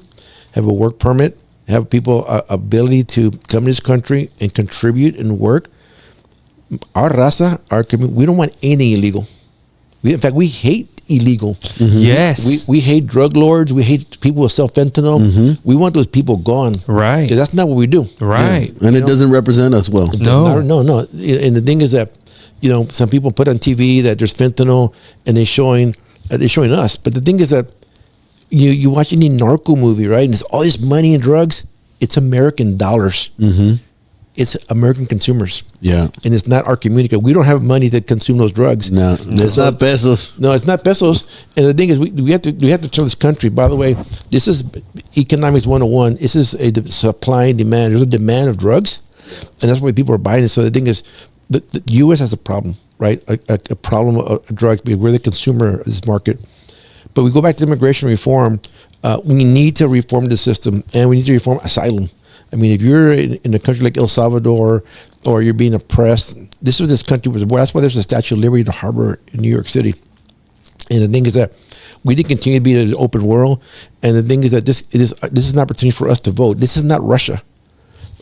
have a work permit, have people ability to come to this country and contribute and work. Our raza, our community, we don't want anything illegal. In fact, we hate illegal. Mm-hmm. Yes. We hate drug lords. We hate people who sell fentanyl. Mm-hmm. We want those people gone. Right. Because that's not what we do. Right. Yeah. And it doesn't represent us well. No. No. And the thing is that, some people put on TV that there's fentanyl and they're showing us. But the thing is that you watch any narco movie, right? And there's all this money and drugs. It's American dollars. Mm-hmm. It's American consumers. Yeah. And it's not our community. We don't have money to consume those drugs. No, it's not pesos. No, it's not pesos. And the thing is, we have to tell this country, by the way, this is economics 101. This is a supply and demand. There's a demand of drugs, and that's why people are buying it. So the thing is, the U.S. has a problem, right? A problem of drugs, because we're the consumer of this market. But we go back to immigration reform. We need to reform the system, and we need to reform asylum. I mean, if you're in a country like El Salvador, or you're being oppressed, this is this country was. Well, that's why there's a Statue of Liberty to harbor in New York City. And the thing is that we need to continue to be in an open world. And the thing is that this is an opportunity for us to vote. This is not Russia.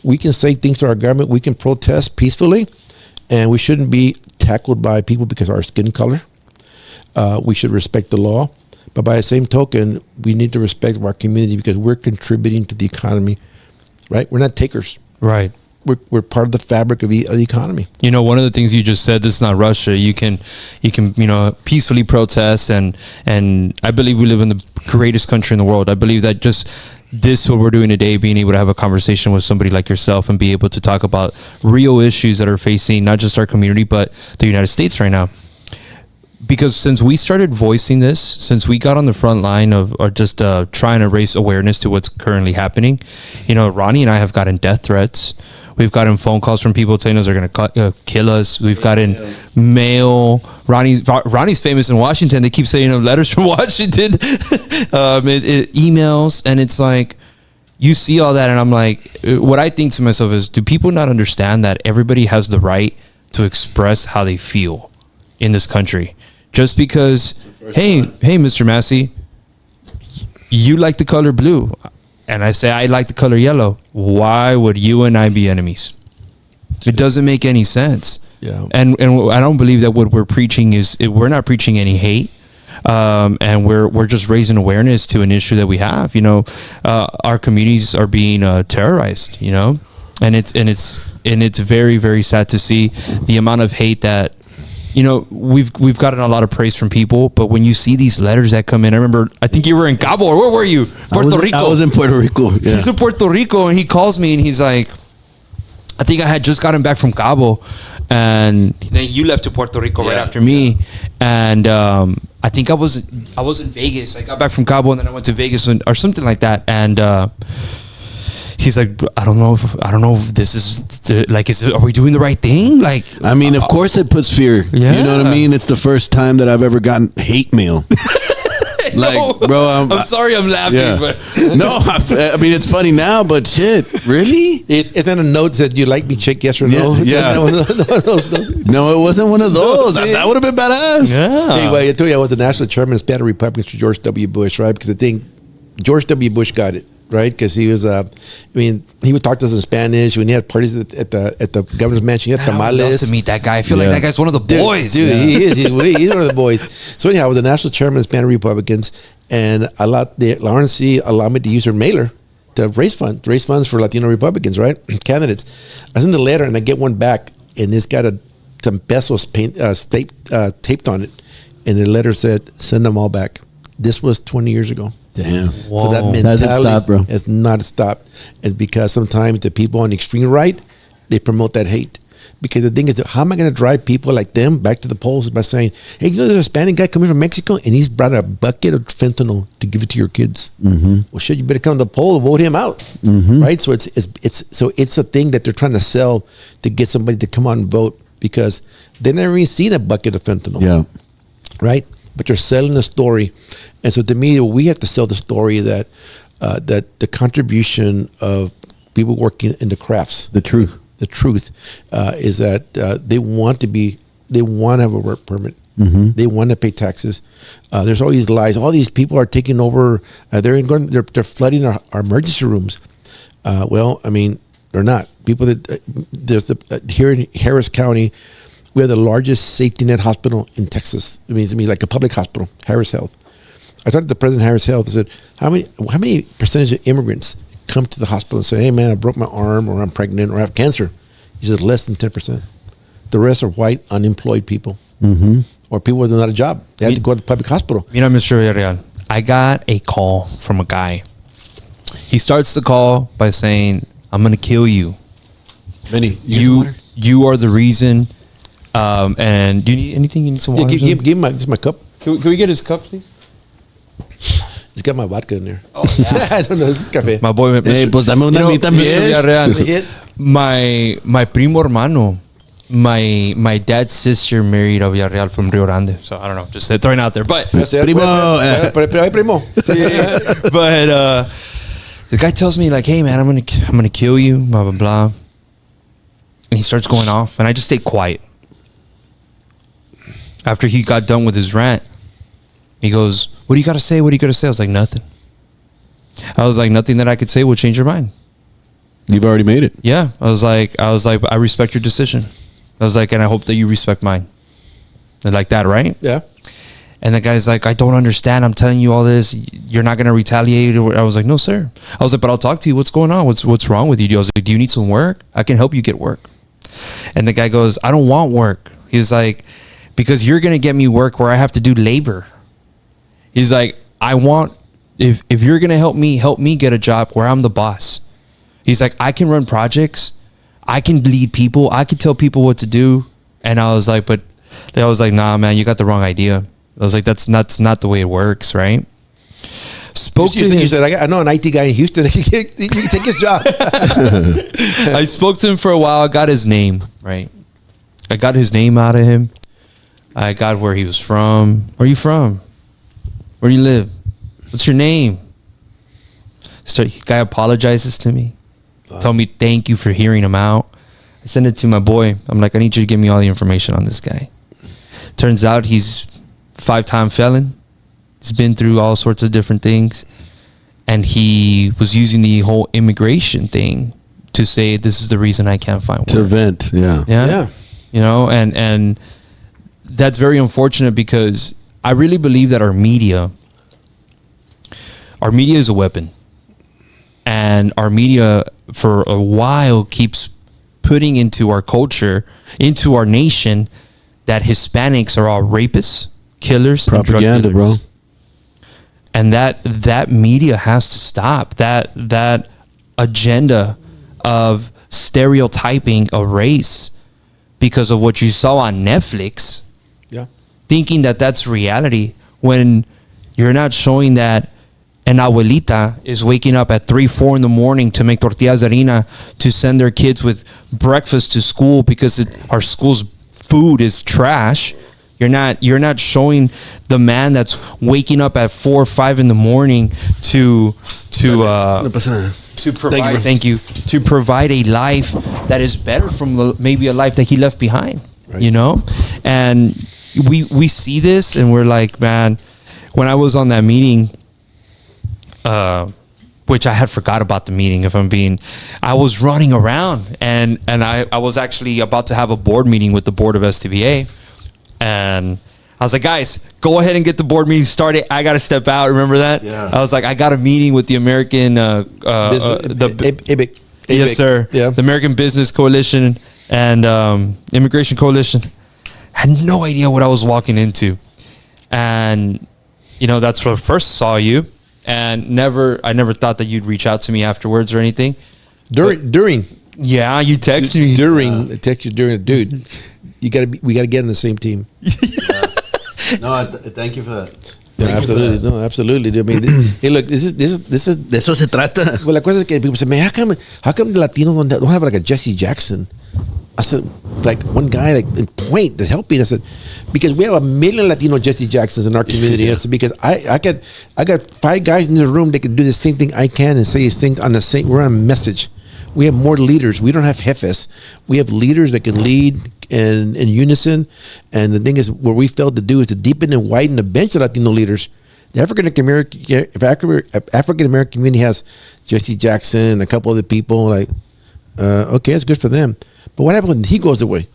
We can say things to our government. We can protest peacefully, and we shouldn't be tackled by people because of our skin color. We should respect the law. But by the same token, we need to respect our community because we're contributing to the economy. Right? We're not takers. Right. We're part of the fabric of the economy. One of the things you just said, this is not Russia. You can peacefully protest, and I believe we live in the greatest country in the world. I believe that just this, what we're doing today, being able to have a conversation with somebody like yourself and be able to talk about real issues that are facing not just our community, but the United States right now. because since we started voicing this, since we got on the front line of or just trying to raise awareness to what's currently happening, you know, Ronnie and I have gotten death threats. We've gotten phone calls from people telling us they're going to kill us. We've gotten mail. Ronnie's famous in Washington. They keep saying letters from Washington, emails, and it's like you see all that, and I'm like, what I think to myself is, do people not understand that everybody has the right to express how they feel in this country? Just because, hey, Mr. Massey, you like the color blue, and I say I like the color yellow. Why would you and I be enemies? It doesn't make any sense. Yeah. And I don't believe that what we're preaching is we're not preaching any hate. And we're just raising awareness to an issue that we have. You know, our communities are being terrorized. You know, and it's very, very sad to see the amount of hate that. You know, we've gotten a lot of praise from people, but when you see these letters that come in, I think you were in Cabo, or where were you? Puerto Rico. I was in Puerto Rico. Yeah. He's in Puerto Rico, and he calls me, and he's like, I think I had just gotten back from Cabo, and then you left to Puerto Rico right after me, and I think I was in Vegas. I got back from Cabo, and then I went to Vegas or something like that, and he's like, I don't know if this is like, are we doing the right thing? Like, I mean, of course it puts fear. Yeah. You know what I mean? It's the first time that I've ever gotten hate mail. Like, bro, I'm sorry I'm laughing, yeah. but No, I mean, it's funny now, but shit, really? It's not a note that you like me, check yes or no. Yeah. No, No, it wasn't one of those. That would have been badass. yeah. Anyway, I told you I was the national chairman of Hispanic Republicans for George W. Bush, right? Because I think George W. Bush got it, right? Because he was, he would talk to us in Spanish. When he had parties at the governor's mansion, he had I would love tamales. to meet that guy. I feel like that guy's one of the boys. Dude, he is. He's one of the boys. So anyhow, I was the national chairman of Hispanic Republicans, and the RNC allowed me to use her mailer to raise funds for Latino Republicans, right? Candidates. I sent the letter, and I get one back, and it's got some pesos taped on it, and the letter said, "Send them all back." This was 20 years ago. Damn. So that Hasn't mentality stopped, bro. has not stopped. And because sometimes the people on the extreme right, they promote that hate. Because the thing is, how am I going to drive people like them back to the polls by saying, hey, you know, there's a Hispanic guy coming from Mexico and he's brought a bucket of fentanyl to give it to your kids. Mm-hmm. Well, shit, you better come to the poll and vote him out. Mm-hmm. Right? So it's a thing that they're trying to sell to get somebody to come out and vote because they've never even seen a bucket of fentanyl. Yeah. Right? But you're selling a story. And so to me, we have to sell the story that the contribution of people working in the crafts, The truth. is that they want to have a work permit. Mm-hmm. They want to pay taxes. There's all these lies. All these people are taking over. They're flooding our emergency rooms. Well, I mean, they're not. People that here in Harris County, we have the largest safety net hospital in Texas. It means like a public hospital, Harris Health. I talked to the president of Harris Health and said, how many percentage of immigrants come to the hospital and say, hey man, I broke my arm or I'm pregnant or I have cancer? He said less than 10%. The rest are white, unemployed people. Mm-hmm. Or people with not a job. They have to go to the public hospital. You know, Mr. Villarreal, I got a call from a guy. He starts the call by saying, I'm going to kill you. Benny, you are the reason. And do you need anything? You need some water? Yeah, give him my cup. Can we get his cup, please? It's got my vodka in there. Oh, yeah. I don't know. It's cafe. My boy, Hey, pues dame una mitad, Mr. Villarreal. Villarreal, my primo hermano, my dad's sister married a Villarreal from Rio Grande. So I don't know, just throwing it out there. But Primo. but the guy tells me like, hey man, I'm gonna kill you, blah blah blah. And he starts going off, and I just stay quiet. After he got done with his rant, he goes, what do you got to say? What do you got to say? I was like, nothing. I was like, nothing that I could say will change your mind. You've already made it. Yeah. I was like, I respect your decision. I was like, and I hope that you respect mine. And like that, right? Yeah. And the guy's like, I don't understand. I'm telling you all this. You're not going to retaliate. I was like, no, sir. I was like, but I'll talk to you. What's going on? What's wrong with you? I was like, do you need some work? I can help you get work. And the guy goes, I don't want work. He's like, because you're going to get me work where I have to do labor. He's like, I want, if you're going to help me get a job where I'm the boss. He's like, I can run projects. I can lead people. I can tell people what to do. And I was like, but They was like, nah, man, you got the wrong idea. I was like, that's not the way it works, right? Spoke to him. You said, I know an IT guy in Houston. You can take his job. I spoke to him for a while. I got his name, right? I got his name out of him. I got where he was from. Where are you from? Where do you live? What's your name? So guy apologizes to me. Told me thank you for hearing him out. I sent it to my boy. I'm like, I need you to give me all the information on this guy. Turns out he's 5-time felon. He's been through all sorts of different things. And he was using the whole immigration thing to say, this is the reason I can't find work. To vent, yeah. Yeah. You know, and that's very unfortunate because I really believe that our media is a weapon. And our media for a while keeps putting into our culture, into our nation, that Hispanics are all rapists, killers, Propaganda, and drug bro. dealers. And that media has to stop. That agenda of stereotyping a race because of what you saw on Netflix. Yeah. Thinking that that's reality when you're not showing that an abuelita is waking up at 3-4 in the morning to make tortillas de harina to send their kids with breakfast to school because our school's food is trash. You're not showing the man that's waking up at 4 or 5 in the morning to provide to provide a life that is better from maybe a life that he left behind. Right. You know, and we see this and we're like, man, when I was on that meeting. Which I had forgot about the meeting. I was running around and I was actually about to have a board meeting with the board of STBA, and I was like, guys, go ahead and get the board meeting started. I got to step out. Remember that? Yeah. I was like, I got a meeting with the American, ABIC. Yes, sir. Yeah. The American Business Coalition and Immigration Coalition. I had no idea what I was walking into, and you know that's where I first saw you. And I never thought that you'd reach out to me afterwards or anything. During. Yeah, you texted me. I text you during. Dude, we got to get on the same team. No, thank you for that. Yeah, absolutely. No, absolutely. I mean, hey, look, this is. De eso se trata. Well, la cosa es que people say, man, how come the Latinos don't have like a Jesse Jackson? I said, like one guy like in Point that's helping. I said, because we have 1 million Latino Jesse Jacksons in our community. I said, because I got 5 guys in the room that can do the same thing I can and say things on the same. We're on a message. We have more leaders. We don't have jefes. We have leaders that can lead in unison. And the thing is, what we failed to do is to deepen and widen the bench of Latino leaders. The African American community has Jesse Jackson and a couple other people. Like, okay, it's good for them. But what happens when he goes away?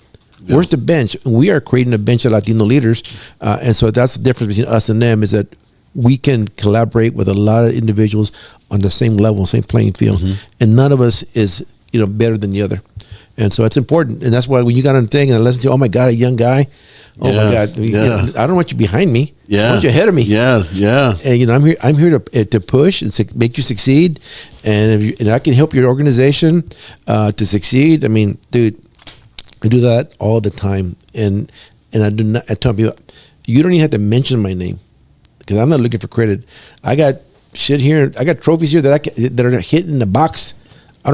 Yeah. Where's the bench? We are creating a bench of Latino leaders. And so that's the difference between us and them, is that we can collaborate with a lot of individuals on the same level, same playing field. Mm-hmm. And none of us is, better than the other. And so it's important. And that's why when you got on the thing and I listen to, oh my God, a young guy. Oh my God. I don't want you behind me. Yeah. I want you ahead of me. Yeah. Yeah. And I'm here to push and make you succeed. And I can help your organization to succeed. I mean, dude, I do that all the time. And I tell people, you don't even have to mention my name because I'm not looking for credit. I got shit here. I got trophies here that are hidden in the box. I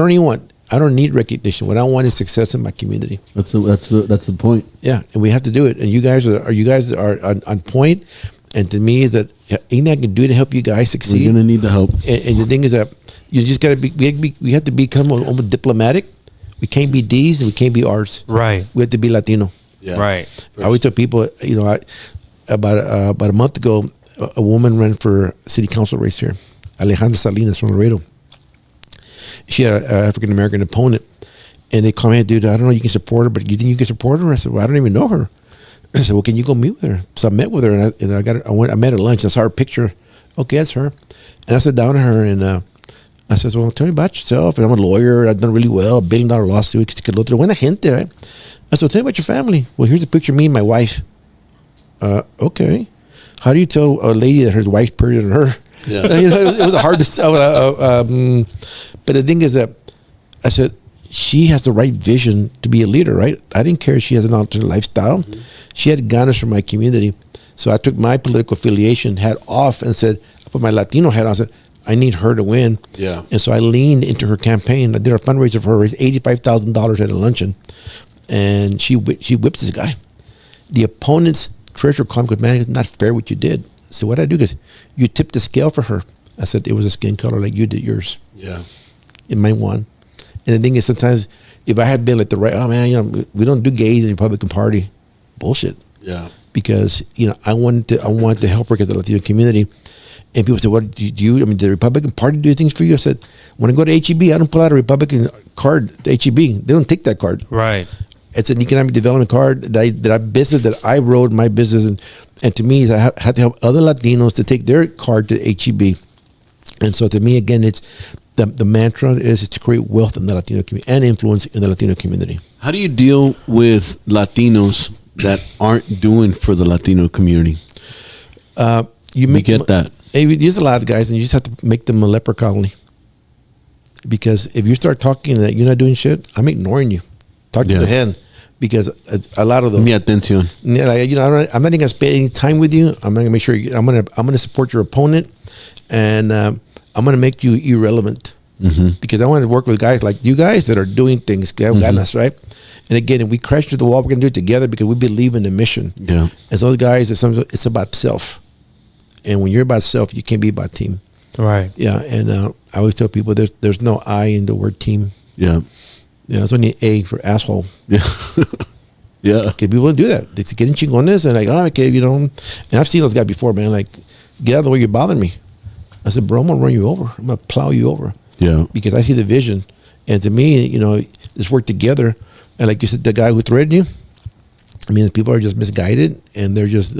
don't need recognition. What I want is success in my community. That's the point. Yeah, and we have to do it. And you guys are on point. And to me, is that anything I can do to help you guys succeed. We're gonna need the help. And the thing is that you just gotta be. We have to become almost diplomatic. We can't be D's and we can't be R's. Right. We have to be Latino. Yeah. Right. I always tell people, about a month ago, a woman ran for city council race here, Alejandra Salinas from Laredo. She had an African American opponent, and they called me, dude, I don't know, you can support her, but you think you can support her? I said, well, I don't even know her. I said, well, can you go meet with her? So I met with her, and I met at lunch. I saw her picture. Okay, that's her. And I sat down to her, and I said, well, tell me about yourself. And I'm a lawyer. I've done really well, $1 billion lawsuit. Buena gente, right? I said, well, tell me about your family. Well, here's a picture of me and my wife. Okay. How do you tell a lady that her wife's prettier than her? Yeah. It was hard to sell. But the thing is that I said, she has the right vision to be a leader, right? I didn't care if she has an alternate lifestyle. Mm-hmm. She had ganas for my community. So I took my political affiliation hat off and said, I put my Latino hat on and said, I need her to win. Yeah. And so I leaned into her campaign. I did a fundraiser for her, raised $85,000 at a luncheon. And she whips this guy. The opponent's treasurer called me, man, it's not fair what you did. So what I do is, you tipped the scale for her. I said, it was a skin color like you did yours. Yeah. It might won. And the thing is, sometimes if I had been like the right, oh man, you know, we don't do gays in the Republican Party. Bullshit. Yeah. Because, you know, I wanted to help her because the Latino community. And people say, what do you, I mean, did the Republican Party do things for you? I said, when I go to HEB, I don't pull out a Republican card to HEB. They don't take that card. Right. It's an economic development card that I wrote my business. And to me, I had to help other Latinos to take their card to HEB. And so to me, again, it's the mantra is to create wealth in the Latino community and influence in the Latino community. How do you deal with Latinos that aren't doing for the Latino community? You get that. There's a lot of guys, and you just have to make them a leper colony. Because if you start talking that you're not doing shit, I'm ignoring you. Talk to the hand. Because a lot of them. Mi atención. Yeah, like, you know, I'm not even gonna spend any time with you. I'm not gonna make sure I'm gonna support your opponent, and I'm gonna make you irrelevant. Mm-hmm. Because I want to work with guys like you guys that are doing things. Ganas, right? And again, if we crash through the wall, we're gonna do it together because we believe in the mission. Yeah. And so those guys, it's about self. And when you're about self, you can't be about team. Right. Yeah. And I always tell people there's no I in the word team. Yeah. Yeah, there's only A for asshole. Yeah. Yeah. Okay, people do that. They get in chingones and like, oh, okay, you know. And I've seen those guys before, man. Like, get out of the way, you're bothering me. I said, bro, I'm gonna run you over. I'm gonna plow you over. Yeah. Because I see the vision, and to me, you know, let's work together. And like you said, the guy who threatened you, I mean, people are just misguided, and they're just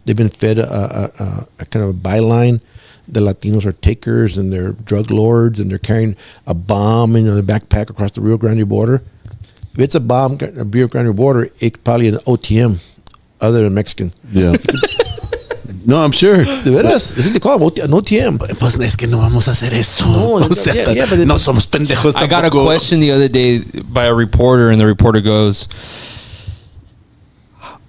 they've been fed a kind of a byline. The Latinos are takers, and they're drug lords, and they're carrying a bomb in a backpack across the Rio Grande border. If it's a bomb at the Rio Grande border, it's probably an OTM, other than Mexican. Yeah. No, I'm sure. De veras, es te call an OTM. Pues es que no vamos a hacer eso. No, o sea, but no somos pendejos tampoco. I got a question the other day by a reporter, and the reporter goes,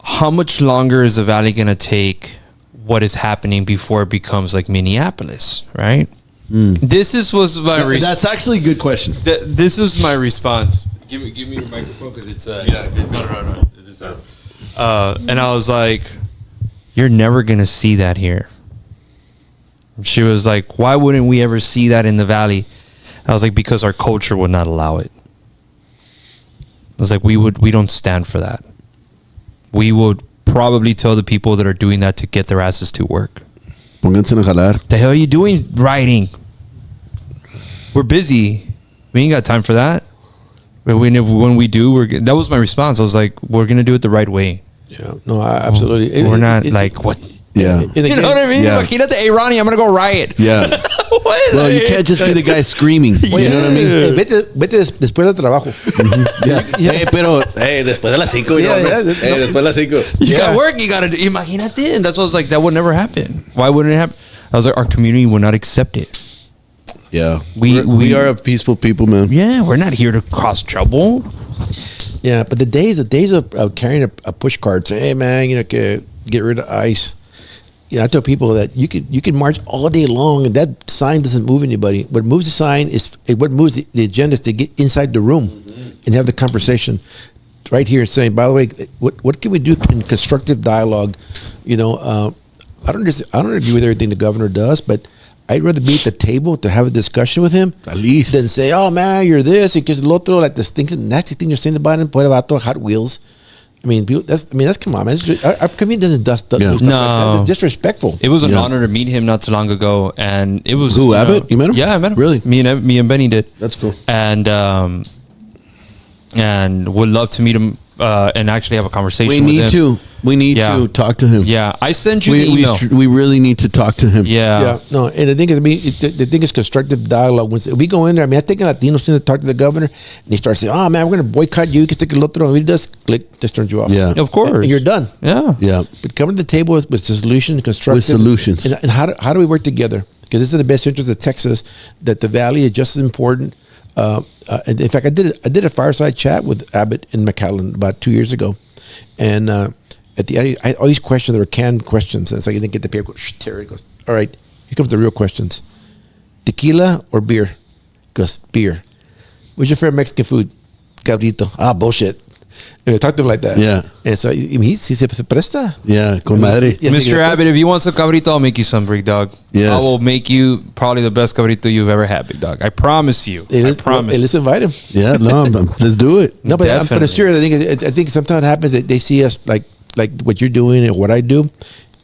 how much longer is the Valley going to take what is happening before it becomes like Minneapolis, right? This was my response. That's actually a good question. This was my response. Give me your microphone because it's no. And I was like, you're never going to see that here. She was like, why wouldn't we ever see that in the Valley? I was like, because our culture would not allow it. I was like, we don't stand for that. We would probably tell the people that are doing that to get their asses to work. Pónganse a jalar. The hell are you doing writing? We're busy. We ain't got time for that. But when we do, that was my response. I was like, we're going to do it the right way. Yeah, no, absolutely. We're not like, what? Yeah. You know what I mean? Yeah. Imagínate, hey, Ronnie, I'm going to go riot. Yeah. Well, you can't just be the guy screaming. You know what I mean? Vete después del trabajo. Yeah. Hey, pero, después de las 5. Después de las 5. You got work, you got to do. Imagínate. And that's what I was like, that would never happen. Why wouldn't it happen? I was like, our community will not accept it. Yeah. We are a peaceful people, man. Yeah, we're not here to cause trouble. Yeah, but the days of carrying a push cart saying, hey man, you know, get rid of ICE. You know, I tell people that you can march all day long and that sign doesn't move anybody. What moves the sign is what moves the agenda is to get inside the room and have the conversation right here, saying, by the way, what can we do in constructive dialogue? You know, I don't agree with everything the governor does, but I'd rather be at the table to have a discussion with him, at least, than say, "Oh man, you're this," because el otro, like this thing, nasty thing you're saying about him, put about Hot Wheels. I mean, that's come on, man. Our community doesn't do stuff like that. It's disrespectful. It was an honor to meet him not too long ago, and it was Abbott. You met him? Yeah, I met him. Really? Me and Benny did. That's cool. And would love to meet him and actually have a conversation. We need to talk to him. Yeah, I sent you the email. We really need to talk to him. Yeah. No, and the thing is, the thing is constructive dialogue. When we go in there, I mean, I think Latinos to talk to the governor, and he starts saying, "Oh man, we're going to boycott you. You can take a look." And he just turns you off. Yeah, of course, and you're done. Yeah. But coming to the table with solutions, constructive, with solutions, and how do we work together? Because it's in the best interest of Texas that the Valley is just as important In fact, I did a fireside chat with Abbott in McAllen about 2 years ago, and at the end, I all these questions, there were canned questions, and so you didn't get the paper. Terry goes, "All right, here comes the real questions: tequila or beer?" Goes, "Beer." "What's your favorite Mexican food?" "Cabrito." "Ah, bullshit." And I talked to him like that. Yeah. And so he se presta. Yeah, con madre. Yes, Mr. Abbott, if you want some cabrito, I'll make you some, big dog. Yes. I will make you probably the best cabrito you've ever had, big dog. I promise you. I promise. Hey, let's invite him. Yeah, no, let's do it. No, but I'm Definitely. serious. I think sometimes it happens that they see us like what you're doing and what I do,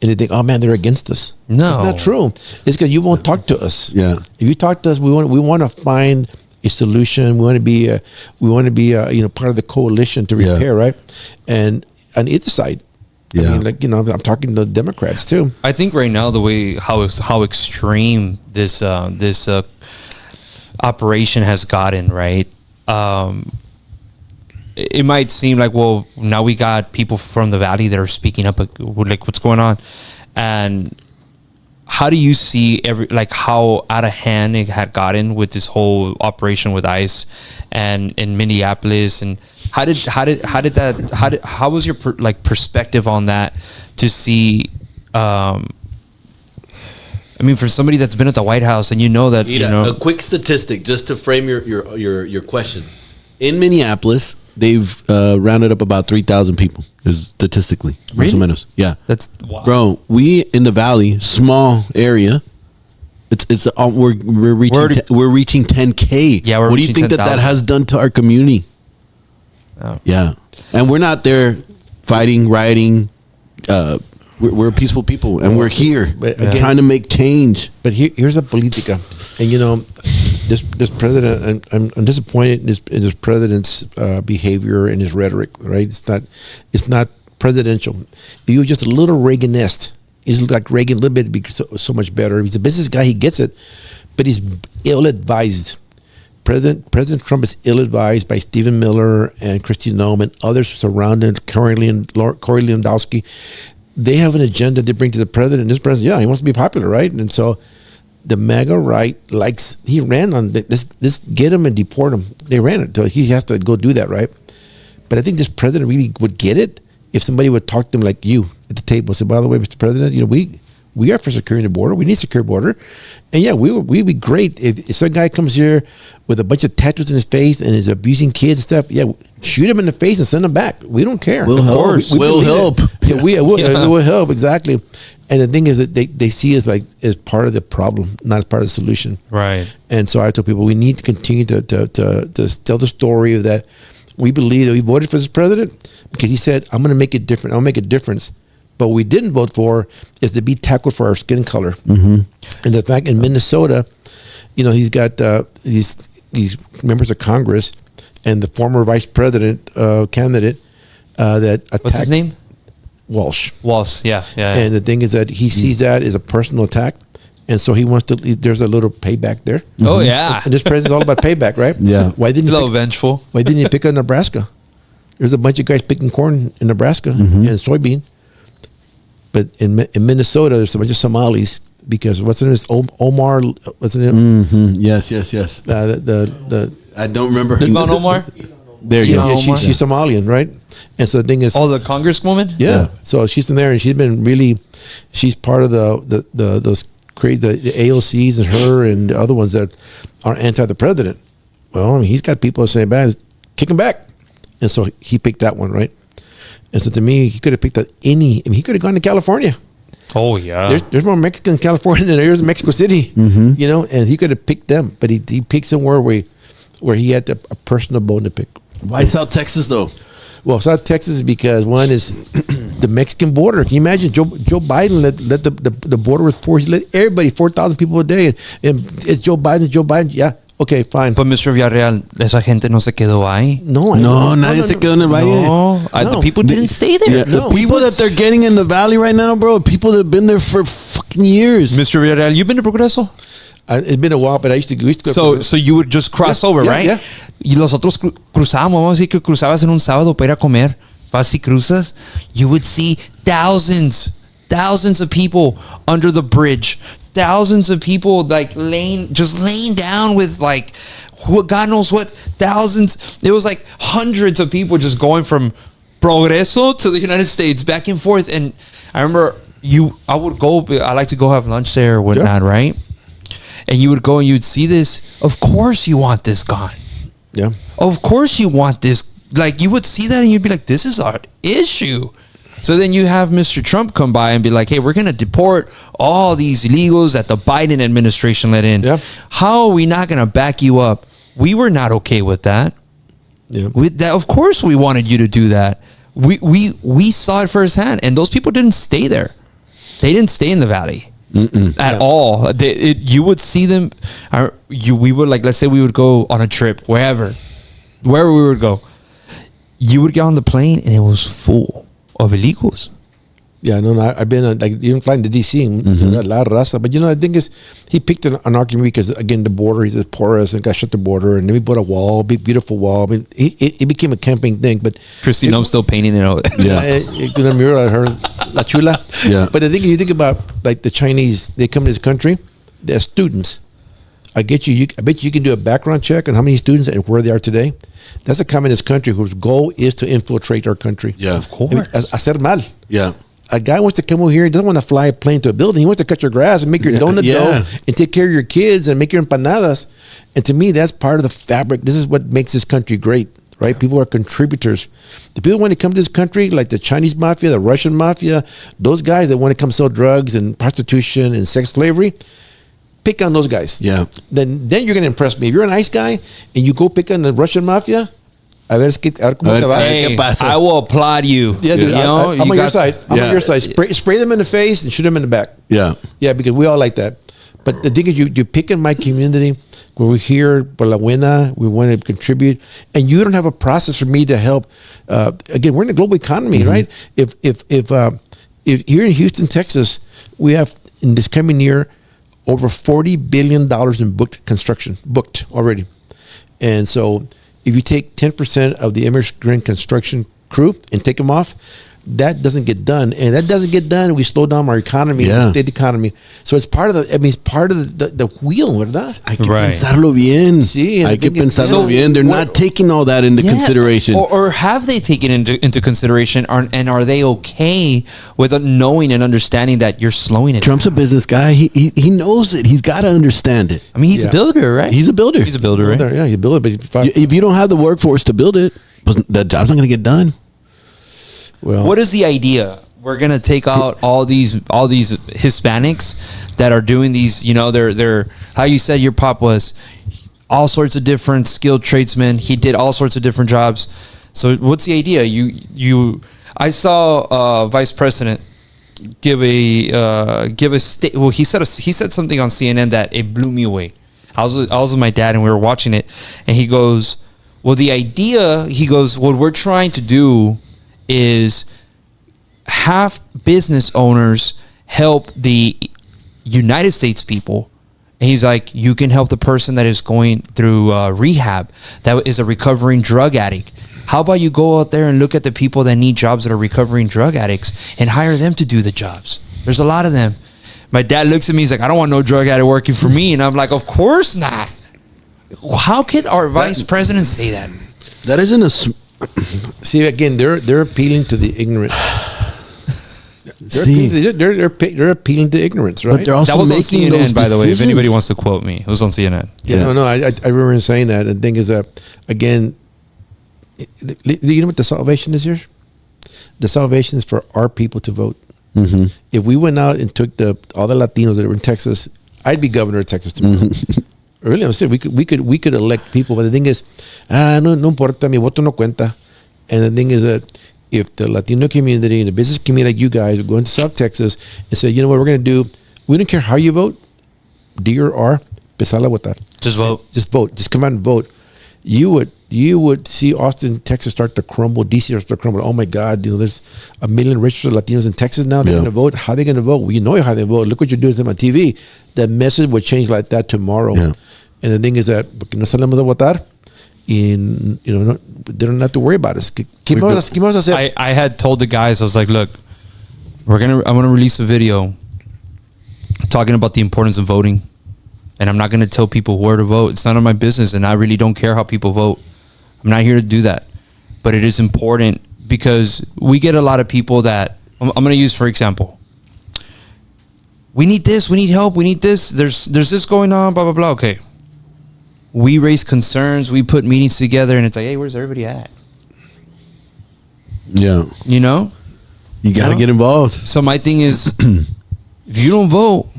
and they think, "Oh man, they're against us." No. It's not true. It's because you won't talk to us. Yeah. If you talk to us, we want to find a solution. We want to be part of the coalition to Yeah. repair, right? And on either side, Yeah. I mean, I'm talking to Democrats too. I think right now the way how extreme this operation has gotten, right? It might seem like, well, now we got people from the valley that are speaking up, like what's going on, and how do you see how out of hand it had gotten with this whole operation with ICE and in Minneapolis, and how was your perspective on that to see? I mean, for somebody that's been at the White House and A quick statistic just to frame your question. In Minneapolis, they've rounded up about 3,000 people, statistically. Más o menos. Yeah. That's wow. Bro, we in the valley, small area. We're reaching 10K. Yeah, we're what do you reaching think that 10,000. has done to our community? Oh. Yeah, and we're not there fighting, rioting. We're peaceful people, and we're here But again- trying to make change. But here's a politica, and this president, I'm disappointed in this president's behavior and his rhetoric. Right? It's not presidential. He was just a little Reaganist. He's like Reagan a little bit, because so much better. He's a business guy. He gets it, but he's ill-advised. President Trump is ill-advised by Stephen Miller and Kristi Noem and others surrounding Corey Lewandowski. They have an agenda they bring to the president. This president, he wants to be popular, right? And so the MAGA right he ran on this get him and deport him. They ran it, so he has to go do that, right? But I think this president really would get it if somebody would talk to him like you at the table. Say, by the way, Mr. President, we are for securing the border. We need a secure border. And we'd be great if some guy comes here with a bunch of tattoos in his face and is abusing kids and stuff. Yeah, shoot him in the face and send him back. We don't care. We'll help. We We'll believe help. it. Yeah, it will help, exactly. And the thing is that they see us like as part of the problem, not as part of the solution. Right. And so I told people we need to continue to tell the story of that. We believe that we voted for this president because he said, "I'm going to make it different. I'll make a difference." But what we didn't vote for is to be tackled for our skin color. Mm-hmm. And the fact in Minnesota, he's got these members of Congress and the former vice president candidate that attacked. What's his name? Walsh. Yeah. And the thing is that he sees that as a personal attack. And so he wants to, there's a little payback there. Oh, yeah. And this president's all about payback, right? Yeah. Why didn't A he little pick, vengeful. why didn't he pick on Nebraska? There's a bunch of guys picking corn in Nebraska and soybean. But in Minnesota, there's a bunch of Somalis because what's his name is Omar. What's his name? Mm-hmm. Yes. The I don't remember her. Ilhan Omar? There you go. yeah, she's Somalian, right? And so the thing is, Oh, the congresswoman? yeah. So she's in there, and she's been she's part of those the AOCs and her and the other ones that are anti the president. Well, I mean, he's got people saying, "Man, kick him back," and so he picked that one, right? And so to me, he could have picked he could have gone to California. Oh, yeah. There's more Mexicans in California than there is in Mexico City, and he could have picked them, but he picked somewhere where he had a personal bone to pick. Why South Texas though? Well, South Texas is because one is the Mexican border. Can you imagine Joe Biden let the border with poor? He let everybody 4,000 people a day, and it's Joe Biden. Yeah, okay, fine. But Mr. Villarreal, esa gente no se quedó ahí. No, Nadie se quedó en el valle. No, No. the people didn't stay there. Yeah, No, the people that they're getting in the valley right now, bro, people that have been there for fucking years. Mr. Villarreal, you been to Progreso? It's been a while, but I used to go. So you would just cross over, yeah, right? yeah. Y los otros cruzábamos, vamos a decir que cruzabas en un sábado para ir a comer. Vas y cruzas, you would see thousands of people under the bridge. Thousands of people laying down with God knows what, thousands. It was like hundreds of people just going from Progreso to the United States, back and forth. And I remember I would go, I like to go have lunch there or whatnot, right? And you would go and you'd see this. Of course you want this gone. Yeah. Of course you want this. Like, you would see that and you'd be like, this is our issue. So then you have Mr. Trump come by and be like, hey, we're going to deport all these illegals that the Biden administration let in. Yeah. How are we not going to back you up? We were not okay with that. Yeah. Of course we wanted you to do that. We saw it firsthand, and those people didn't stay there. They didn't stay in the valley at all. You would see them. We would, like, let's say we would go on a trip wherever we would go. You would get on the plane, and it was full of illegals. Yeah, no, I've been like even flying to DC and a lot of raza. But the thing is, he picked an argument because, again, the border, he's porous and got shut the border, and then we put a wall, big beautiful wall. I mean, it became a camping thing. But Christine, I'm still painting it out. the mural, her La Chula. Yeah. But the thing you think about, like the Chinese, they come to this country, they're students. I bet you can do a background check on how many students and where they are today. That's a communist country whose goal is to infiltrate our country. Yeah, Of course. Hacer mal. Yeah. A guy wants to come over here. He doesn't want to fly a plane to a building. He wants to cut your grass and make your donut dough and take care of your kids and make your empanadas. And to me, that's part of the fabric. This is what makes this country great, right? People are contributors. The people want to come to this country, like the Chinese mafia, the Russian mafia, those guys that want to come sell drugs and prostitution and sex slavery, pick on those guys. Yeah. Then you're going to impress me. If you're a nice guy and you go pick on the Russian mafia, a ver cómo te va. Hey, I will applaud you. Yeah, dude. I'm on your side. I'm on your side. Spray them in the face and shoot them in the back. Yeah. Yeah, because we all like that. But the thing is, you pick in my community where we're here, por la buena, we want to contribute, and you don't have a process for me to help. Again, we're in a global economy, right? If here in Houston, Texas, we have in this coming year over $40 billion in booked already, and so. If you take 10% of the immigrant construction crew and take them off, that doesn't get done. And that doesn't get done, we slow down our economy, the state economy. So it's part of the wheel, ¿verdad? Hay que pensarlo bien. Sí, hay que pensarlo bien. They're not taking all that into consideration. Or have they taken into consideration, and are they okay with knowing and understanding that you're slowing it Trump's down? a business guy. He knows it. He's got to understand it. I mean, he's a builder, right? He's a builder. He's a builder, right? Yeah, you build it, but If you don't have the workforce to build it, the job's not going to get done. well, What is the idea? We're gonna take out all these Hispanics that are doing these. They're how you said your pop was all sorts of different skilled tradesmen. He did all sorts of different jobs. So what's the idea? I saw Vice President give a state. Well, he said something on CNN that it blew me away. I was with my dad and we were watching it, and he goes, "Well, the idea," he goes, "what we're trying to do is have business owners help the United States people." And he's like, you can help the person that is going through rehab, that is a recovering drug addict. How about you go out there and look at the people that need jobs that are recovering drug addicts and hire them to do the jobs? There's a lot of them. My dad looks at me, he's like, I don't want no drug addict working for me. And I'm like, of course not. How could our vice president say that? That isn't a... see, again, they're appealing to the ignorant. They're appealing to ignorance, right? But they're also That was on making CNN, those by the way, if decisions. anybody wants to quote me. It was on CNN. Yeah. No, I remember him saying that. And the thing is that, again, you know what the salvation is here? The salvation is for our people to vote. Mm-hmm. If we went out and took all the Latinos that were in Texas, I'd be governor of Texas tomorrow. Really, I'm saying we could elect people, but the thing is, no importa, mi voto no cuenta. And the thing is that if the Latino community and the business community like you guys would go into South Texas and say, you know what we're going to do, we don't care how you vote, D or R, empezar a votar. Just vote. Just vote. Just come out and vote. You would see Austin, Texas start to crumble. DC start to crumble. Oh my God! There's 1 million registered Latinos in Texas now. They're going to vote. How are they going to vote? Well, you know how they vote. Look what you're doing to them on TV. The message would change like that tomorrow. Yeah. And the thing is that porque no salimos a votar, and they don't have to worry about us. ¿Qué vamos a hacer? I had told the guys, I was like, look, I'm gonna release a video talking about the importance of voting. And I'm not going to tell people where to vote. It's none of my business, and I really don't care how people vote. I'm not here to do that. But it is important because we get a lot of people that, I'm going to use, for example, we need this, we need help, we need this, there's this going on, blah, blah, blah. Okay. We raise concerns, we put meetings together, and it's like, hey, where's everybody at? Yeah. You know? You got to get involved. So my thing is, if you don't vote,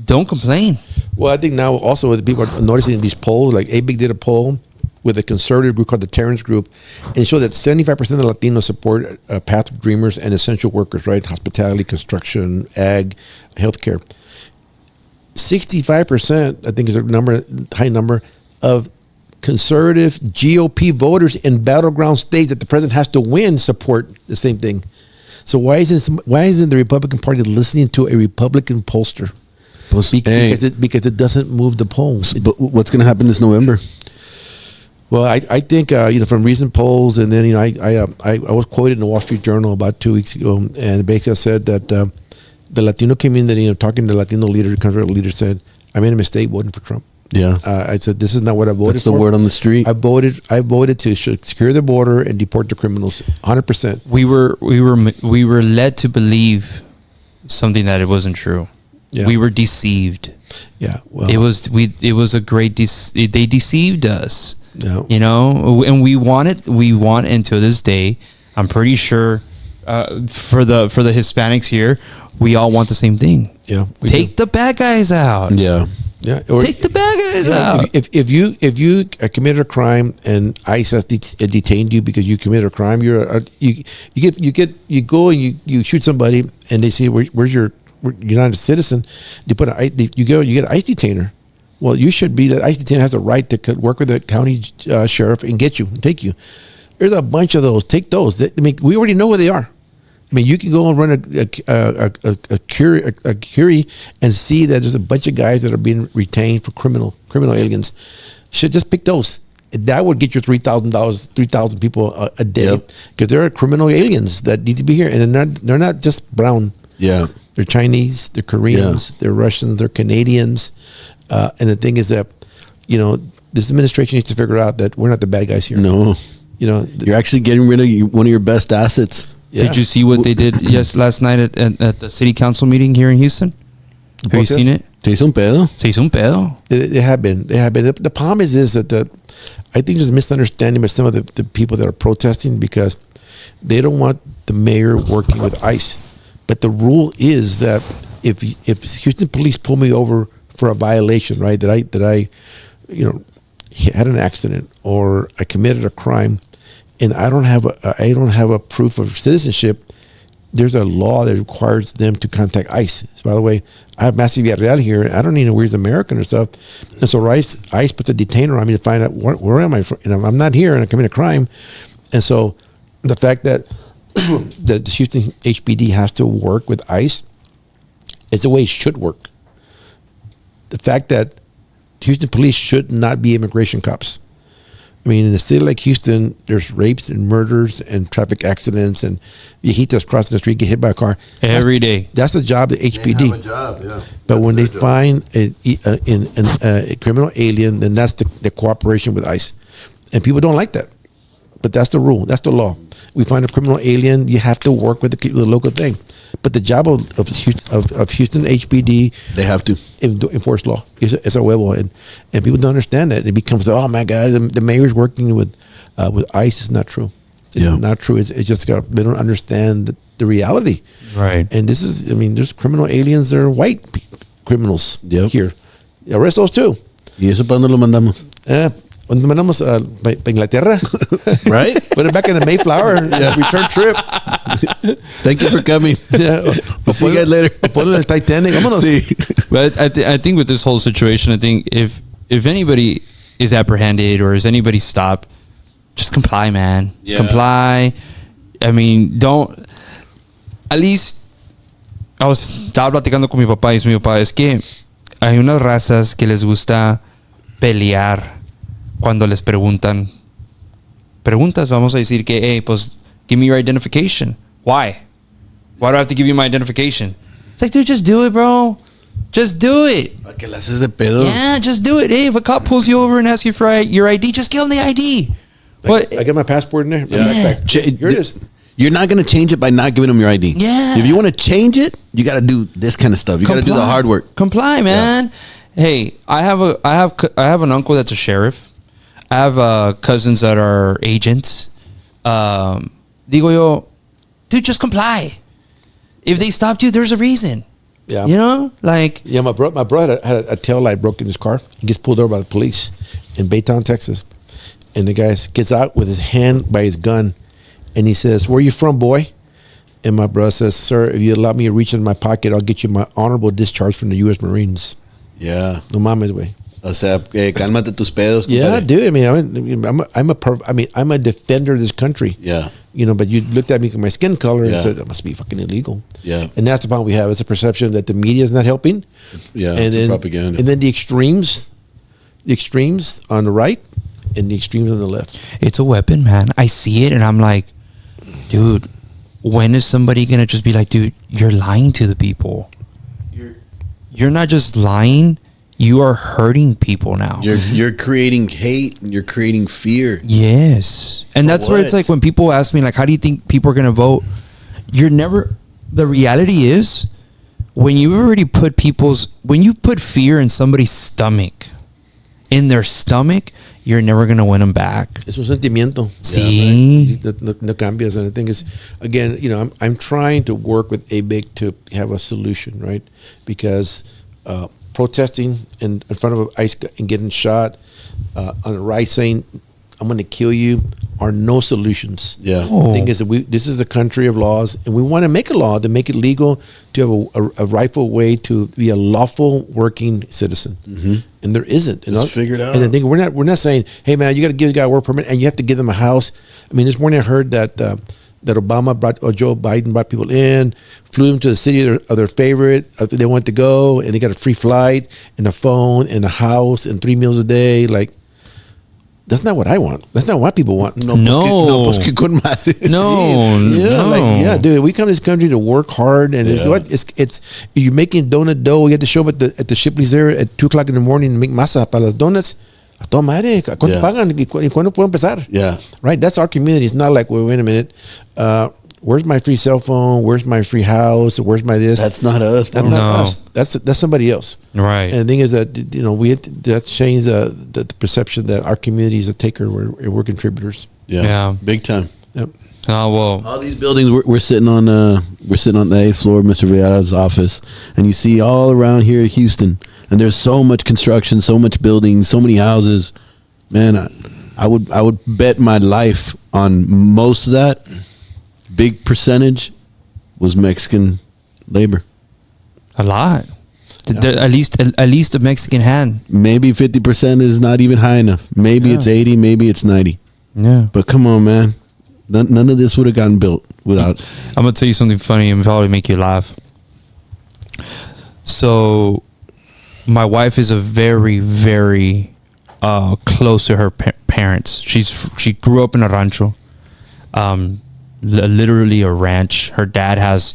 don't complain. Well, I think now also as people are noticing these polls, like ABIG did a poll with a conservative group called the Terrence Group, and it showed that 75% of Latinos support Path of Dreamers and essential workers, right? Hospitality, construction, ag, healthcare. 65%, I think is a high number, of conservative GOP voters in battleground states that the president has to win support the same thing. So why isn't the Republican Party listening to a Republican pollster? Because it doesn't move the polls. But what's going to happen this November? Well, I think from recent polls, and then I was quoted in the Wall Street Journal about 2 weeks ago, and basically I said that the Latino community, talking to Latino leaders, conservative leaders, said I made a mistake voting for Trump. Yeah, I said this is not what I voted for. That's the word on the street. I voted to secure the border and deport the criminals 100%. We were led to believe something that it wasn't true. Yeah. We were deceived. Yeah, well, it was a great they deceived us. Yeah. You know, and we want until this day, I'm pretty sure for the Hispanics here, we all want the same thing. Yeah, take the bad guys out. Yeah. Yeah, or take the bad guys out. If you committed a crime and ICE has detained you because you committed a crime, you go and you shoot somebody and they say you're not a citizen. You get an ICE detainer. Well, you should be that ICE detainer has the right to work with the county sheriff and get you and take you. There's a bunch of those. Take those. We already know where they are. I mean, you can go and run a query and see that there's a bunch of guys that are being retained for criminal aliens. Should just pick those. That would get you $3,000, 3,000 people a day, because there are criminal aliens that need to be here, and they're not just brown. Yeah, they're Chinese, they're Koreans, they're Russians, they're Canadians, and the thing is that this administration needs to figure out that we're not the bad guys here. No, you're actually getting rid of one of your best assets. Yeah. Did you see what they did last night at the city council meeting here in Houston? Have you seen it? Se hizo un pedo. Se hizo un pedo. They have been. The problem is that I think there's a misunderstanding by some of the people that are protesting, because they don't want the mayor working with ICE. But the rule is that if Houston police pull me over for a violation, right, that I had an accident or I committed a crime, and I don't have a proof of citizenship, there's a law that requires them to contact ICE. So, by the way, I have Massey Villarreal here, and I don't even know where he's American or stuff. And so ICE puts a detainer on me to find out where am I from. And I'm not here, and I commit a crime. And so the fact that the Houston HPD has to work with ICE is the way it should work. The fact that Houston police should not be immigration cops. I mean, in a city like Houston, there's rapes and murders and traffic accidents, and viejitas crossing the street, get hit by a car every day. That's the job of HPD. They have a job, yeah. But when they find a criminal alien, then that's the cooperation with ICE, and people don't like that. But that's the rule. That's the law. We find a criminal alien, you have to work with the local thing. But the job of Houston HPD, they have to enforce law. It's a huevo, and people don't understand that. It becomes, oh my God, the mayor's working with ICE. It's not true. It's not true. It's just they don't understand the reality. Right. And this is, there's criminal aliens. They're white criminals here. Arrest those too. ¿Y eso para dónde lo mandamos? Cuando mandamos para Inglaterra, right? Put it back in the Mayflower return trip. Thank you for coming. We'll see you guys later. Ponle el Titanic. Vámonos. Sí. But I think with this whole situation, I think if anybody is apprehended or is anybody stopped, just comply, man. Yeah. Comply. I mean, don't. At least estaba platicando con mi papá y dice mi papá, es que hay unas razas que les gusta pelear cuando les preguntas, vamos a decir que, hey, pues, give me your identification. Why? Why do I have to give you my identification? It's like, dude, just do it, bro. Just do it. ¿Para qué le haces de pedo? Yeah, just do it. Hey, if a cop pulls you over and asks you for your ID, just give him the ID. But I got my passport in there. My Yeah. backpack. Here it is. You're not going to change it by not giving them your ID. Yeah. If you want to change it, you got to do this kind of stuff. You got to do the hard work. Comply, man. Hey, I have an uncle that's a sheriff. I have cousins that are agents. Digo yo, dude, just comply. If they stopped you, there's a reason. Yeah. You know, like Yeah, my brother had a tail light broke in his car. He gets pulled over by the police in Baytown, Texas. And the guy gets out with his hand by his gun. And he says, "Where are you from, boy?" And my brother says, "Sir, if you allow me to reach in my pocket, I'll get you my honorable discharge from the U.S. Marines." Yeah. No mames, güey. O sea, cálmate tus pedos. Yeah, compadre. dude. I mean, I'm a defender of this country. Yeah. You know, but you looked at me with my skin color and Yeah. said that must be fucking illegal. Yeah. And that's the problem we have. It's a perception that the media is not helping. Yeah. And it's then propaganda. And then the extremes on the right and the extremes on the left. it's a weapon, man. I see it and I'm like, dude, when is somebody gonna just be like, dude, you're lying to the people. You're not just lying, you are hurting people now. You're creating hate and you're creating fear. Yes. And that's where it's what? like when people ask me, like, how do you think people are going to vote? The reality is when you already put when you put fear in somebody's stomach, you're never going to win them back. Es un sentimiento. Sí. No cambias. And the thing is, again, you know, I'm trying to work with ABIC to have a solution, right? Because protesting in front of ICE and getting shot on the right saying, "I'm going to kill you," are no solutions. Yeah. Oh. The thing is that this is a country of laws, and we want to make a law to make it legal to have a rightful way to be a lawful working citizen. Mm-hmm. And there isn't. You know? Let's figure it out. And the thing, we're not saying, "Hey man, you got to give the guy a work permit and you have to give them a house." I mean, this morning I heard that Obama Joe Biden brought people in, flew them to the city of their favorite. They want to go, and they got a free flight and a phone and a house and 3 meals a day. Like, that's not what I want. That's not what people want. No. Pues que con madre. No. Yeah, No. like, yeah, dude. We come to this country to work hard, and it's Yeah. what it's you're making donut dough. You have to show up at the Shipley's there at 2:00 in the morning and make masa para las donuts. A toda madre, ¿cuánto Yeah. pagan? ¿Y cuándo puedo empezar? Yeah. Right. That's our community. It's not like, well, wait a minute. Where's my free cell phone? Where's my free house? Where's my this? That's not us. That's bro. not No. us. That's somebody else. Right. And the thing is that, you know, we have to, that's changed the perception that our community is a taker. We're contributors. Yeah. Yeah. Big time. Yep. Oh, well. All these buildings, we're sitting on the 8th floor of Mr. Villarreal's office, and you see all around here in Houston, and there's so much construction, so much building, so many houses. Man, I would bet my life on most of that. Big percentage was Mexican labor. A lot. At least a Mexican hand. Maybe 50% is not even high enough. Maybe Yeah. it's 80, maybe it's 90. Yeah. But come on, man. None of this would have gotten built without. I'm gonna tell you something funny and probably make you laugh. So, my wife is a very, very close to her parents. She grew up in a rancho, literally a ranch. Her dad has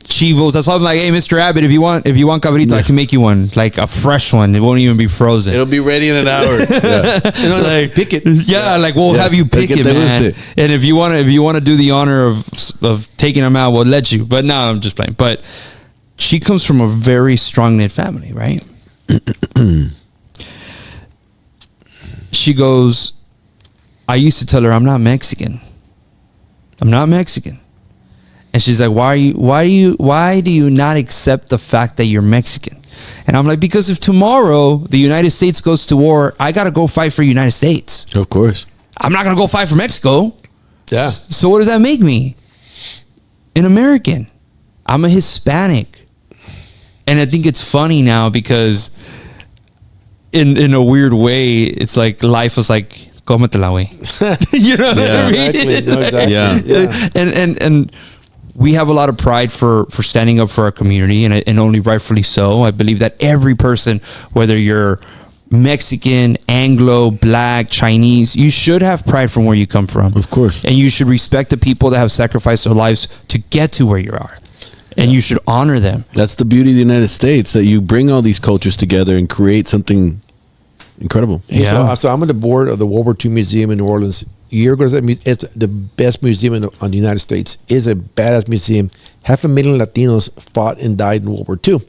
chivos. That's why I'm like, hey, Mr. Abbott, if you want cabrito, I can make you one, like a fresh one. It won't even be frozen. It'll be ready in an hour. Yeah. You know, Like, pick it. Yeah, like we'll have you pick it, man. And if you want to do the honor of taking them out, we'll let you. But no, I'm just playing. But she comes from a very strong knit family, right? She goes, I used to tell her I'm not Mexican. I'm not Mexican. And she's like, why do you not accept the fact that you're Mexican? And I'm like, because if tomorrow the United States goes to war, I got to go fight for the United States. Of course. I'm not going to go fight for Mexico. Yeah. So what does that make me? An American. I'm a Hispanic. And I think it's funny now because in a weird way, it's like life was like, cómetela, güey. You know what I mean? Exactly. No, exactly. Yeah. And we have a lot of pride for standing up for our community, and only rightfully so. I believe that every person, whether you're Mexican, Anglo, Black, Chinese, you should have pride from where you come from. Of course. And you should respect the people that have sacrificed their lives to get to where you are. and you should honor them. That's the beauty of the United States, that you bring all these cultures together and create something incredible. Hey, Yeah. so I'm on the board of the World War II Museum in New Orleans. Year ago, it's the best museum on the United States. It's a badass museum. 500,000 Latinos fought and died in World War II.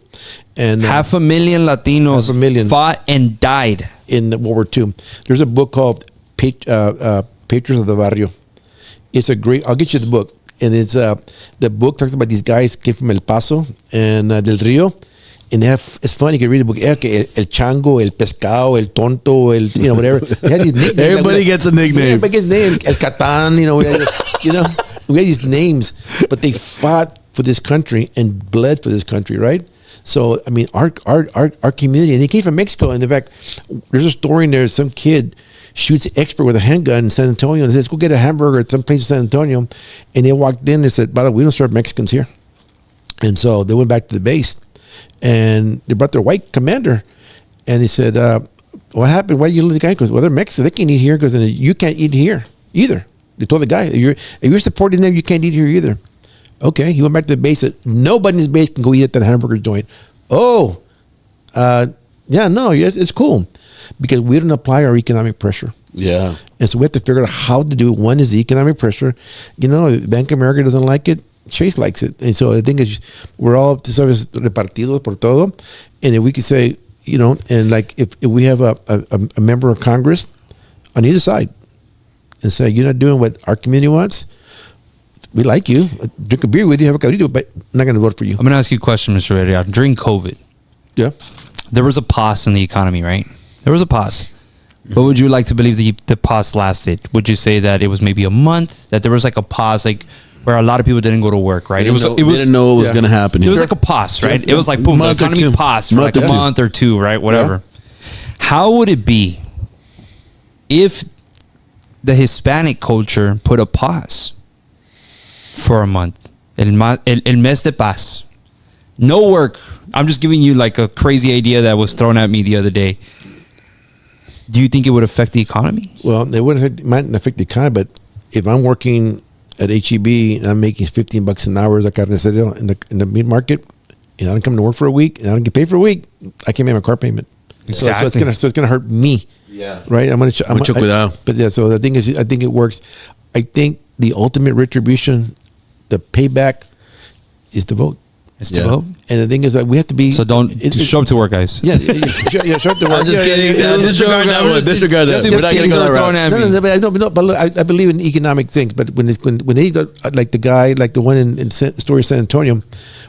And 500,000 Latinos 500,000 fought and died in the World War II. There's a book called Patriots of the Barrio. It's a great. I'll get you the book. And it's the book talks about these guys came from El Paso and Del Rio. And it's funny, you can read the book. El Chango, El Pescado, El Tonto, whatever. They had these nicknames. Everybody gets a nickname. Everybody gets a name. El Catan, we had these names, but they fought for this country and bled for this country, right? So, I mean, our community, and they came from Mexico. And in fact, there's a story in there, some kid shoots an expert with a handgun in San Antonio and says, go get a hamburger at some place in San Antonio. And they walked in and said, by the way, we don't serve Mexicans here. And so they went back to the base. And they brought their white commander, and he said, "What happened? Why you let the guy?" He goes, "Well, they're Mexican. They can't eat here." Because you can't eat here either. They told the guy, if you're supporting them, you can't eat here either." Okay, he went back to the base. Said, "Nobody in his base can go eat at that hamburger joint." Oh, yeah, no, yes, it's cool because we don't apply our economic pressure. Yeah. And so we have to figure out how to do it. One is the economic pressure. Bank of America doesn't like it. Chase likes it. And so I think we're all repartidos por todo. And if we could say, and like if we have a member of Congress on either side and say, you're not doing what our community wants, we like you, drink a beer with you, have a cabrito, but I'm not going to vote for you. I'm going to ask you a question, Mr. Villarreal. During COVID, Yeah. there was a pause in the economy, right? There was a pause. But would you like to believe the pause lasted? Would you say that it was maybe a month, that there was like a pause, like where a lot of people didn't go to work, right? They didn't know what was going to happen. It was like a pause, right? It was like, boom, the Month or economy two. paused for Month like a or two. month or two, right? Whatever. How would it be if the Hispanic culture put a pause for a month? El mes de paz. No work. I'm just giving you like a crazy idea that was thrown at me the other day. Do you think it would affect the economy? Well, it might affect the economy, but if I'm working at HEB and I'm making $15 an hour as a carnicero in the meat market, and I don't come to work for a week and I don't get paid for a week, I can't make my car payment. Exactly. So it's gonna hurt me. Yeah. Right. Mucho cuidado. But yeah. So I think it works. I think the ultimate retribution, the payback, is the vote. It's to vote. And the thing is that we have to be. So don't show up to work, guys. Yeah, show up to work. I'm just kidding. Disregard that one. Disregard that. We're not going to go that route. No, but I believe in economic things. But when they like the guy, like the one in Story San Antonio,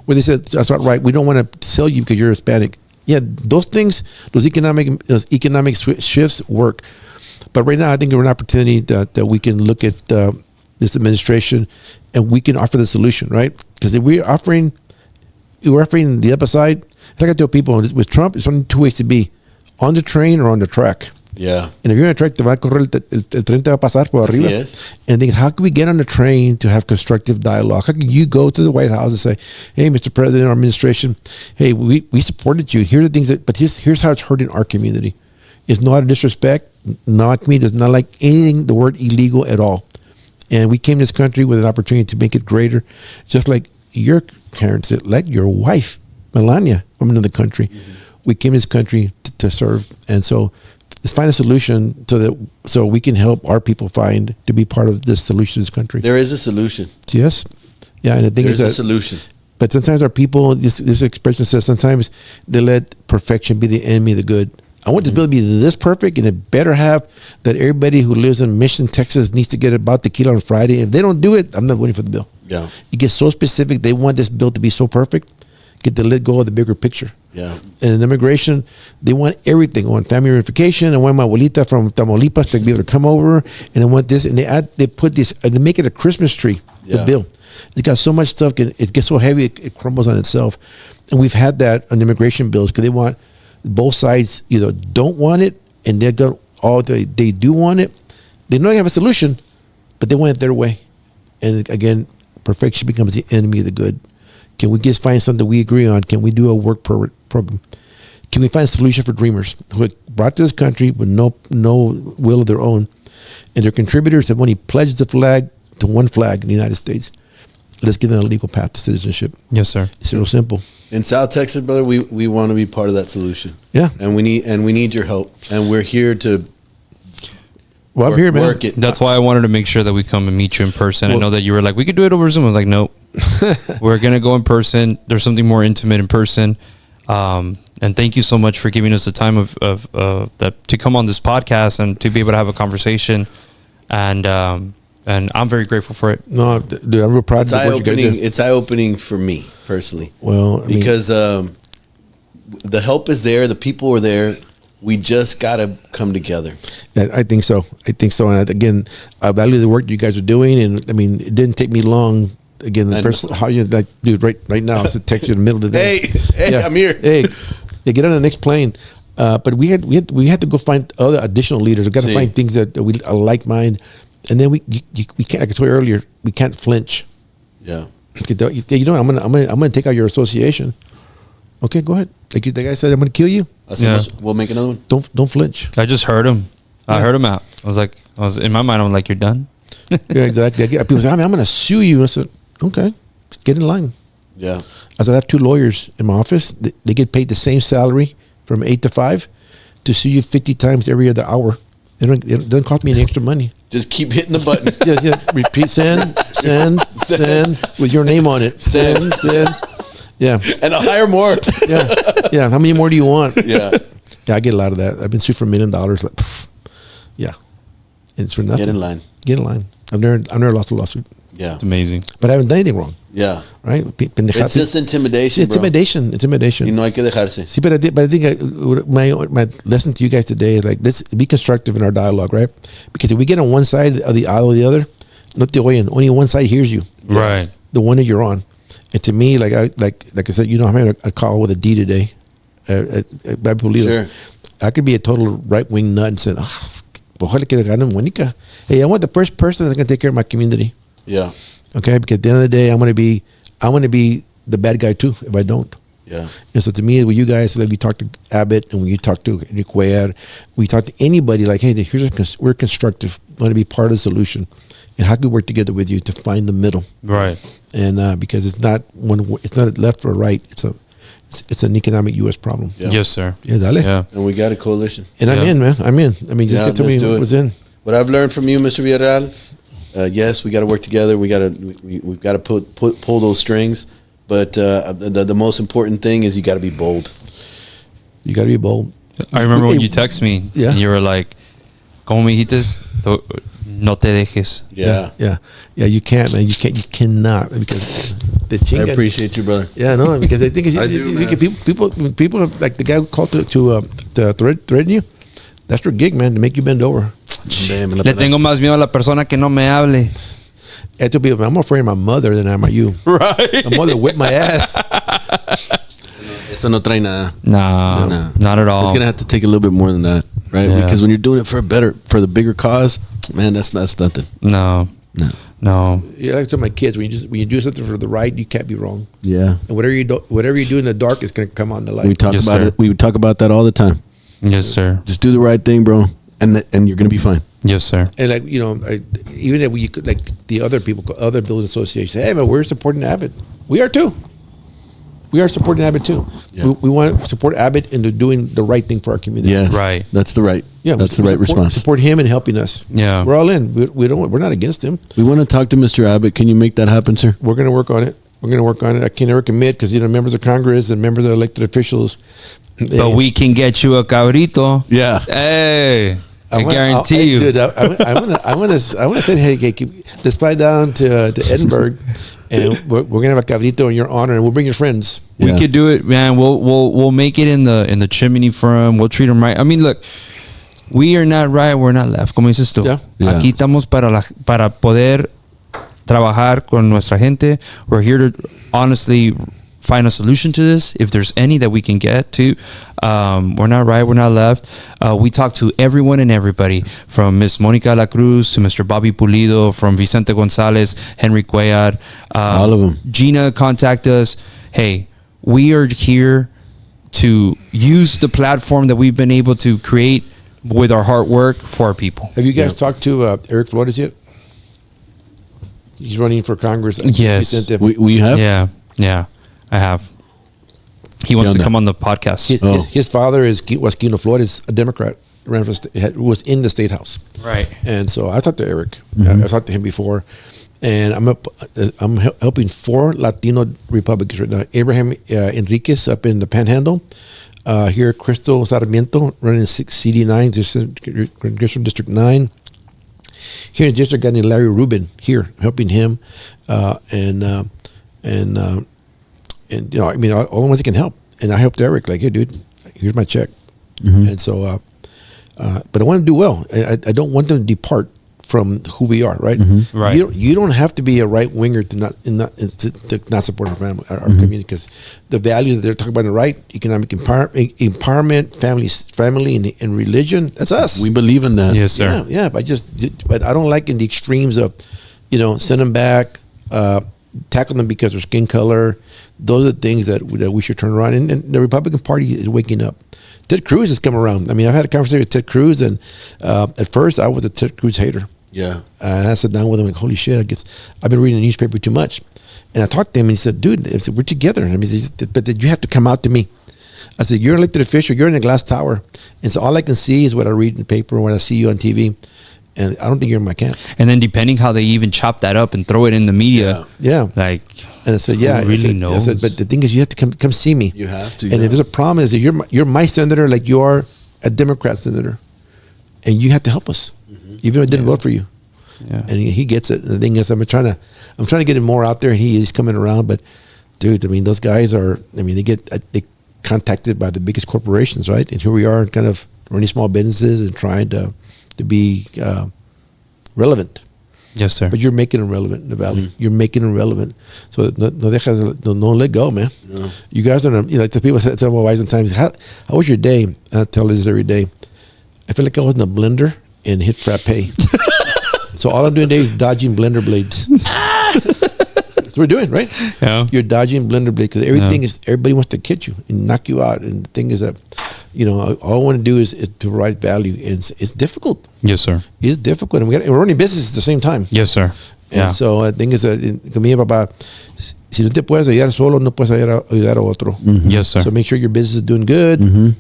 where they said, "That's not right. We don't want to sell you because you're Hispanic." Yeah, those things, those economic shifts work. But right now, I think we're an opportunity that we can look at this administration and we can offer the solution, right? Because if we're offering the other side, like I tell people, with Trump, it's only two ways to be: on the train or on the track. Yeah. And if you're on the track, te va a correr el tren te va a pasar por arriba. es. And think, how can we get on the train to have constructive dialogue? How can you go to the White House and say, "Hey, Mr. President, our administration, hey, we supported you. Here are the things but here's how it's hurting our community. It's not out of disrespect. Not me. Does not like anything the word illegal at all. And we came to this country with an opportunity to make it greater, just like your parents said, let your wife, Melania, from another country. Mm-hmm. We came to this country to serve. And so let's find a solution so we can help our people to be part of this solution to this country. There is a solution. Yes. Yeah, and the thing There's is a solution. But sometimes our people, this expression says sometimes they let perfection be the enemy of the good. I want this bill to be this perfect, and it better have that everybody who lives in Mission, Texas needs to get about tequila on Friday. If they don't do it, I'm not voting for the bill. Yeah. You get so specific, they want this bill to be so perfect, get to let go of the bigger picture. Yeah. And in immigration, they want everything. They want family reunification. I want my abuelita from Tamaulipas to be able to come over, and I want this. And they put this, and they make it a Christmas tree, the bill. It's got so much stuff, it gets so heavy, it crumbles on itself. And we've had that on immigration bills because they want both sides either don't want it, and they do want it. They know they have a solution, but they want it their way. And again, perfection becomes the enemy of the good. Can we just find something we agree on? Can we do a work program? Can we find a solution for dreamers who are brought to this country with no will of their own, and their contributors have only pledged the flag to one flag in the United States? let's get on a legal path to citizenship. Yes, sir. It's real simple. In South Texas, brother, we want to be part of that solution. Yeah. And we need your help. And we're here to Well, I'm here, man. work it. That's why I wanted to make sure that we come and meet you in person. I Well- know that you were like, we could do it over Zoom. I was like, nope. We're going to go in person. There's something more intimate in person. And thank you so much for giving us the time of that to come on this podcast and to be able to have a conversation. And I'm very grateful for it. No, dude, I'm real proud of what you guys do. It's eye-opening for me personally. Well, I mean, Because the help is there, the people are there. We just gotta come together. yeah, I think so. And again, I value the work you guys are doing. And I mean, it didn't take me long. Again, the I first, know. how you like, dude, right now, I was text you in the middle of the day. Hey, I'm here. Hey, yeah, get on the next plane. But we had to go find other additional leaders. We got to See. find things that we like mind, and then we can't. Like I told you earlier, we can't flinch. Yeah. You know, I'm gonna take out your association. Okay, go ahead. Like the guy said, I'm gonna kill you. We'll make another one. Don't flinch. I just heard him. I heard him out. I was in my mind. I'm like, you're done. Yeah, exactly. People say, I'm gonna sue you. I said, okay, get in line. Yeah. I said, I have 2 lawyers in my office. They get paid the same salary from 8 to 5 to sue you 50 times every other hour. It doesn't cost me any extra money. Just keep hitting the button. Yeah. Repeat, send with your name on it. Send. Yeah. And I'll hire more. Yeah. How many more do you want? Yeah. Yeah, I get a lot of that. I've been sued for $1 million. Like, pff, yeah. And it's for nothing. Get in line. Get in line. I've never lost a lawsuit, Yeah. It's amazing. but I haven't done anything wrong. Yeah. Right? It's just intimidation, bro. Intimidation. Y no hay que dejarse. See, but I think my lesson to you guys today is like, let's be constructive in our dialogue, right? Because if we get on one side of the aisle or the other, no te oyen. Only one side hears you. Right. The one that you're on. And to me, like I said, you know, I'm having a call with a D today. By Pulido. Sure. I could be a total right wing nut and say, ojalá que gane Monica. Hey, I want the first person that's gonna take care of my community. Yeah. Okay, because at the end of the day, I want to be the bad guy too if I don't. Yeah. And so to me, when you guys, like we talk to Abbott and when you talk to Cuellar, we talk to anybody like, hey, we're constructive, want to be part of the solution, and how can we work together with you to find the middle? Right. And because it's not a left or right, it's an economic U.S. problem. Yeah. Yes, sir. Yeah, dale. Yeah. And we got a coalition. And I'm Yeah. in, man. I'm in. I mean, just Yeah, get to me let's do it. what's in. What I've learned from you, Mr. Villarreal, yes, we got to work together. We've got to pull those strings. But the most important thing is you got to be bold. You got to be bold. I remember when Hey, you text me yeah. and you were like, ¿Cómo me dijiste? No te dejes. Yeah. Yeah. You can't, man. You cannot because the I chinga. appreciate you, brother. Yeah, no, because I think I do, man. people like the guy who called to threaten you. That's their gig, man, to make you bend over. Damn, Le tengo más miedo a la persona que no me hable. I tell people, I'm more afraid of my mother than I am of you. Right. My mother whipped my ass. Eso no trae nada. No, No. not at all. It's gonna have to take a little bit more than that, right? Yeah. Because when you're doing it for the bigger cause, man, that's nothing. No. Yeah, like I tell my kids, when you do something for the right, you can't be wrong. Yeah. And whatever you do in the dark is going to come on the light. We talk Yes, about sir. it. We would talk about that all the time. Yes, sir. Just do the right thing, bro, and you're gonna be fine. Yes, sir. And like even if you could, like the other people, other building associations, hey man, we're supporting Abbott. We are too. We are supporting Abbott too. Yeah. We want to support Abbott into doing the right thing for our community. Yes. Right. That's the right. Yeah, That's the right response. Support him in helping us. Yeah. We're all in. We're not against him. We want to talk to Mr. Abbott. Can you make that happen, sir? We're going to work on it. I can never commit because members of Congress and members of elected officials. But we can get you a cabrito. Yeah. Hey, I guarantee you. Dude, I want to say, hey, let's fly down to Edinburgh, and we're gonna have a cabrito in your honor, and we'll bring your friends. We Yeah. could do it, man. We'll make it in the chimney for him. We'll treat him right. I mean, look, we are not right. We're not left. Como dices tú. Yeah. Yeah. Aquí estamos para poder trabajar con nuestra gente. We're here to honestly find a solution to this. If there's any that we can get to, we're not right. We're not left. We talk to everyone and everybody, from Miss Monica La Cruz to Mr. Bobby Pulido, from Vicente Gonzalez, Henry Cuellar. All of them. Gina, contact us. Hey, we are here to use the platform that we've been able to create with our hard work for our people. Have you guys talked to Eric Flores yet? He's running for Congress. Yes. We have. Yeah, I have. He wants to come on the podcast. His father was Quino Flores, a Democrat, ran for was in the state house. Right. And so I talked to Eric. I've talked to him before, and I'm helping 4 Latino Republicans right now. Abraham Enriquez up in the Panhandle. Here, Crystal Sarmiento running CD9, Congressional District 9. Here in District, got Larry Rubin here, helping him, and you know, I mean, all the ones that can help. And I helped Eric, like, hey, dude, here's my check. And so, but I want to do well. I don't want them to depart from who we are, right? Right. You don't have to be a right winger to not support our family, our community, because the values that they're talking about, the right, economic empowerment, family, and religion. That's us. We believe in that. Yes, sir. Yeah. But I don't like in the extremes of, you know, send them back, tackle them because of their skin color. Those are the things that we should turn around. And the Republican Party is waking up. Ted Cruz has come around. I mean, I've had a conversation with Ted Cruz, and at first I was a Ted Cruz hater. Yeah. And I sat down with him and, holy shit, I guess I've been reading the newspaper too much. And I talked to him, and he said, dude, I said, we're together. And I mean, he said, but you have to come out to me. I said, you're an elected official. You're in a glass tower. And so all I can see is what I read in the paper, what I see you on TV. And I don't think you're in my camp. And then depending how they even chop that up and throw it in the media. Yeah. Like, and I said, yeah. who really knows? I said, but the thing is, you have to come see me. You have to. And if there's a problem, is that you're my senator, like you are a Democrat senator, and you have to help us, even if I didn't vote for you. Yeah. And he gets it. And the thing is, I'm trying to get him more out there, and he's coming around. But dude, I mean, those guys are. I mean, they contacted by the biggest corporations, right? And here we are, kind of running small businesses and trying to be relevant. yes, sir. But you're making them relevant in the valley. You're making them relevant. So no let go, man. No. You guys are, you know, like the people tell my wife sometimes, how was your day? And I tell her this every day. I feel like I was in a blender and hit frappe. So all I'm doing today is dodging blender blades. That's what we're doing, right? Yeah. You're dodging blender blades because everybody wants to kid you and knock you out. And the thing is that, you know, all I want to do is to provide value. And it's difficult. Yes, sir. It's difficult. And we're running business at the same time. Yes, sir. And so the thing is that, con mi papá, si no te puedes ayudar solo, no puedes ayudar a otro. Yes, sir. So make sure your business is doing good.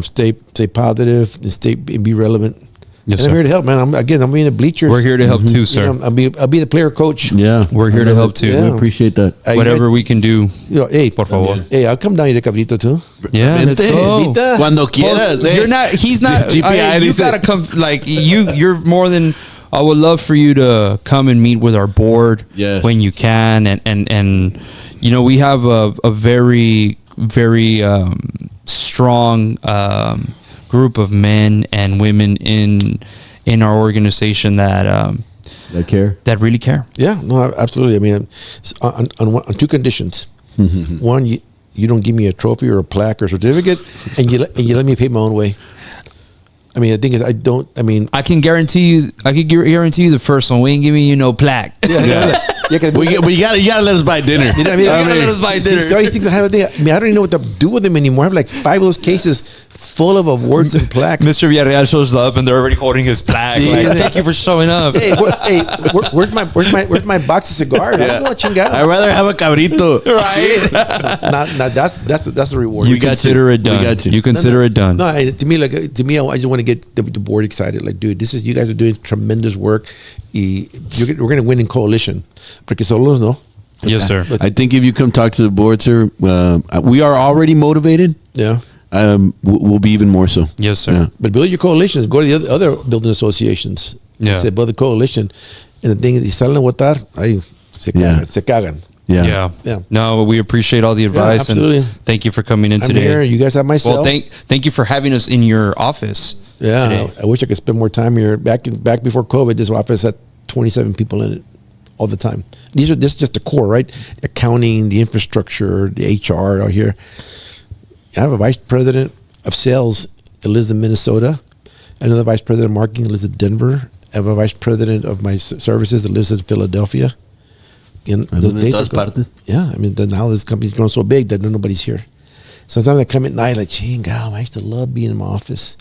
Stay positive, and be relevant. Yes, and sir. I'm here to help, man. I'm being the bleachers. We're here to help too, sir. You know, I'll be the player coach. Yeah. We're here to help too. Yeah. We appreciate that. Whatever we can do. You know, hey, Por favor. hey, I'll come down here to Cabrito too. Yeah, let's Vente. go. Vita. Cuando quieras. Well, you're not. He's not. GPI, you dice. gotta come. Like you're more than. I would love for you to come and meet with our board Yes. when you can, and you know, we have a very strong group of men and women in our organization that care. that really care. Yeah, no, absolutely. I mean, on 2 conditions. One, you don't give me a trophy or a plaque or certificate, and you let me pay my own way. I mean, the thing is, I can guarantee you the first one. We ain't giving you no plaque. Yeah. You gotta let us buy dinner. You know what I mean? You gotta let us buy dinner. So these things I have a thing. I mean, I don't even know what to do with them anymore. I have like 5 of those cases full of awards and plaques. Mr. Villarreal shows up and they're already holding his plaque. See? Like, thank you for showing up. Hey, where's my box of cigars? I don't know what you got. I'd rather have a cabrito. Right? That's the reward. You consider it done. We got you. You consider it done. No, to me, I just want to get the board excited. Like, dude, you guys are doing tremendous work. We're going to win in coalition. Porque solos no. Yes, sir. I think if you come talk to the board, sir, we are already motivated. Yeah. We'll be even more so. Yes, sir. Yeah. But build your coalitions. Go to the other building associations. Yeah. Say, build the coalition. And the thing is, salen a votar, se cagan. Yeah. Yeah. No, we appreciate all the advice. absolutely. And thank you for coming in I'm today. here. You guys have my cell. Well, thank you for having us in your office. Yeah. Today. I wish I could spend more time here. Back before COVID, this office had 27 people in it all the time. This is just the core, right? Accounting, the infrastructure, the HR out here. I have a vice president of sales that lives in Minnesota. Another vice president of marketing that lives in Denver. I have a vice president of my services that lives in Philadelphia. And those days yeah, I mean, now this company's grown so big that nobody's here. Sometimes I come at night like, God, I used to love being in my office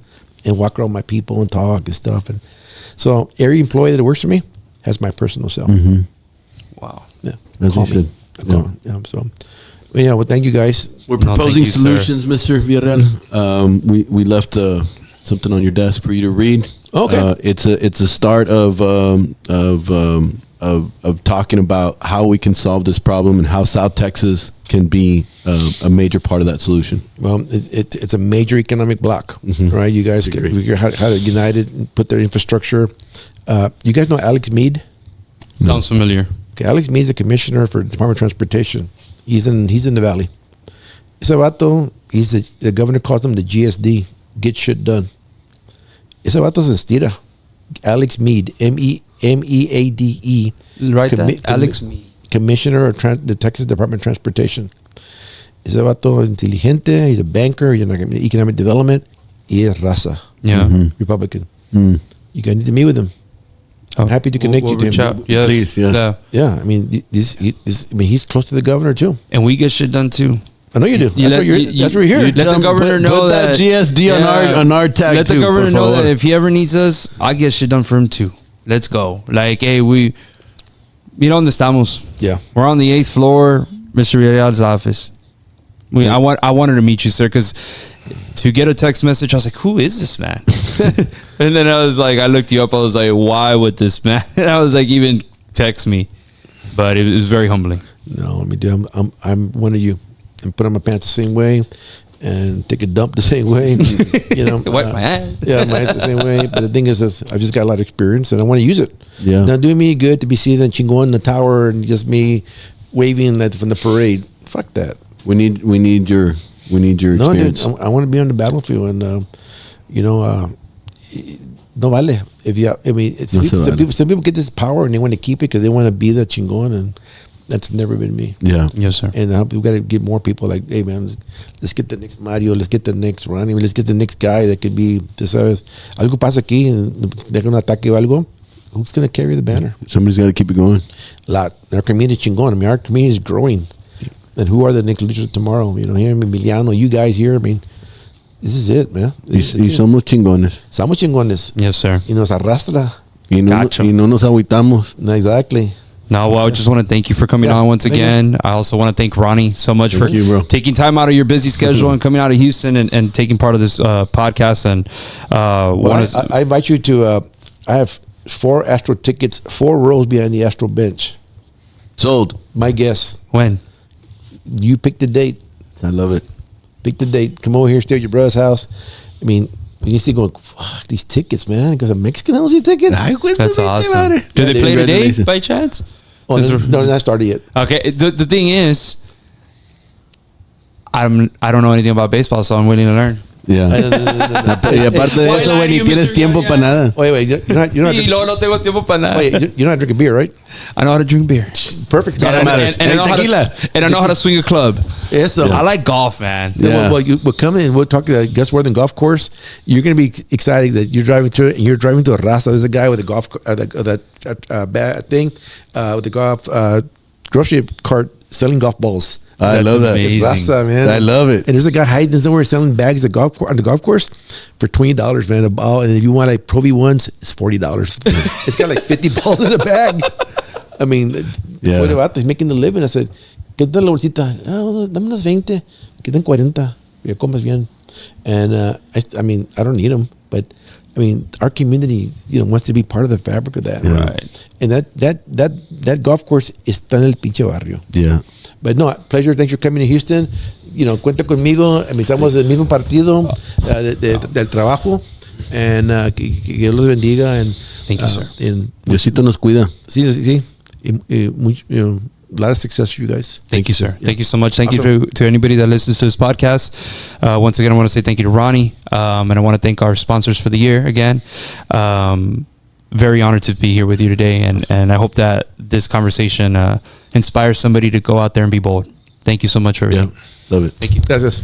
and walk around with my people and talk and stuff. And so every employee that works for me has my personal cell. Wow. Yeah. As Call you me. should. Call me. Yeah. So, yeah. Well, thank you guys. We're No, proposing thank you, solutions, Mr. Villarreal. We left something on your desk for you to read. Okay. It's a start of talking about how we can solve this problem and how South Texas can be a major part of that solution. Well, it's a major economic block, right? You guys can figure out how to unite it and put their infrastructure. You guys know Alex Mead? Sounds familiar. Okay, Alex Mead is the commissioner for the Department of Transportation. He's in the valley. Ese vato, the governor calls him the GSD, get shit done. Ese vato se estira. Alex Mead, MEADE. Right there. Alex Mead. Commissioner of the Texas Department of Transportation. Ese vato es inteligente, he's a banker, he's in economic development. He is raza. Yeah. Republican. You guys need to meet with him. I'm happy to connect you to reach him. out. Yes. Please, yes. Yeah. Yeah, I mean, he's close to the governor too. And we get shit done too. I know you do. That's why you're here. Let the governor know put that GSD on our tag Let too. the governor por know favor. that if he ever needs us, I get shit done for him too. Let's go. Like, hey, ¿dónde estamos? Yeah. We're on the 8th floor, Mr. Villarreal's office. I wanted to meet you, sir, because to get a text message, I was like, who is this man? And then I was like, I looked you up. I was like, why would this man? And I was like, even text me. But it was very humbling. No, I mean, dude, I'm one of you. And put on my pants the same way, and take a dump the same way. You know, Wipe my ass. Yeah, my ass the same way. But the thing is, I've just got a lot of experience, and I want to use it. Yeah. Not doing me good to be seeing that chingon in the tower and just me waving that from the parade. Fuck that. We need your No, dude, experience. I want to be on the battlefield, and no vale. If you, I mean, some people get this power and they want to keep it because they want to be the chingon, and that's never been me. Yeah. Yes, sir. And we've got to get more people like, hey man, let's get the next Mario, let's get the next Ronnie, let's get the next guy that could be, tú sabes, algo pasa aquí, deja un ataque o algo. Who's going to carry the banner? Somebody's got to keep it going. Our community is chingón. I mean, our community is growing. And who are the next leaders of tomorrow? You know, here, Emiliano, you guys here. I mean, this is it, man. Y somos chingones. Somos chingones. Yes, sir. Y nos arrastra. Y no nos agüitamos. No, exactly. No, well, I just want to thank you for coming on once again. I also want to thank Ronnie so much for taking time out of your busy schedule and coming out of Houston and taking part of this podcast. And I invite you to. I have 4 Astro tickets, 4 rows behind the Astro bench. Sold. My guess. When? You pick the date. I love it. Pick the date. Come over here, stay at your brother's house. I mean, you see going, fuck, these tickets, man. Because a Mexican owns these tickets. That's awesome. Do they play today by chance? Oh, no, not started yet. Okay. The thing is, I don't know anything about baseball, so I'm willing to learn. Yeah. Y aparte de eso, güey, ni tienes tiempo para nada. Wait, you're not Y luego no tengo tiempo para nada. Wait, you're not drinking beer, right? I know how to drink beer. Perfect. And I know how to swing a club. Yes, I like golf, man. Yeah. We'll come in and we'll talk to the Gus Worthing golf course. You're going to be excited that you're driving through it and you're driving to a Rasta. There's a guy with a golf thing with the golf grocery cart selling golf balls. I love that. It's Rasta, man. I love it. And there's a guy hiding somewhere selling bags of on the golf course for $20, man. A ball, and if you want like Pro V1s, it's $40. It's got like 50 balls in a bag. I mean, what about he's making the living? I said, ¿qué tal la bolsita? Dame unas 20, que den 40. Ya comes bien. And I mean, I don't need them, but I mean, our community, wants to be part of the fabric of that. Yeah. Right. And that golf course está en el pinche barrio. Yeah. But no, pleasure. Thanks for coming to Houston. Cuenta conmigo. Estamos del mismo partido del trabajo. And que Dios los bendiga. And thank you, sir. Diosito nos cuida. Sí. A lot of success for you guys. Thank you, sir. Yeah. Thank you so much. Thank Awesome. you to anybody that listens to this podcast. Once again, I want to say thank you to Ronnie. And I want to thank our sponsors for the year again. Very honored to be here with you today. And I hope that this conversation inspires somebody to go out there and be bold. Thank you so much for everything. Yeah. Love it. Thank you. Gracias.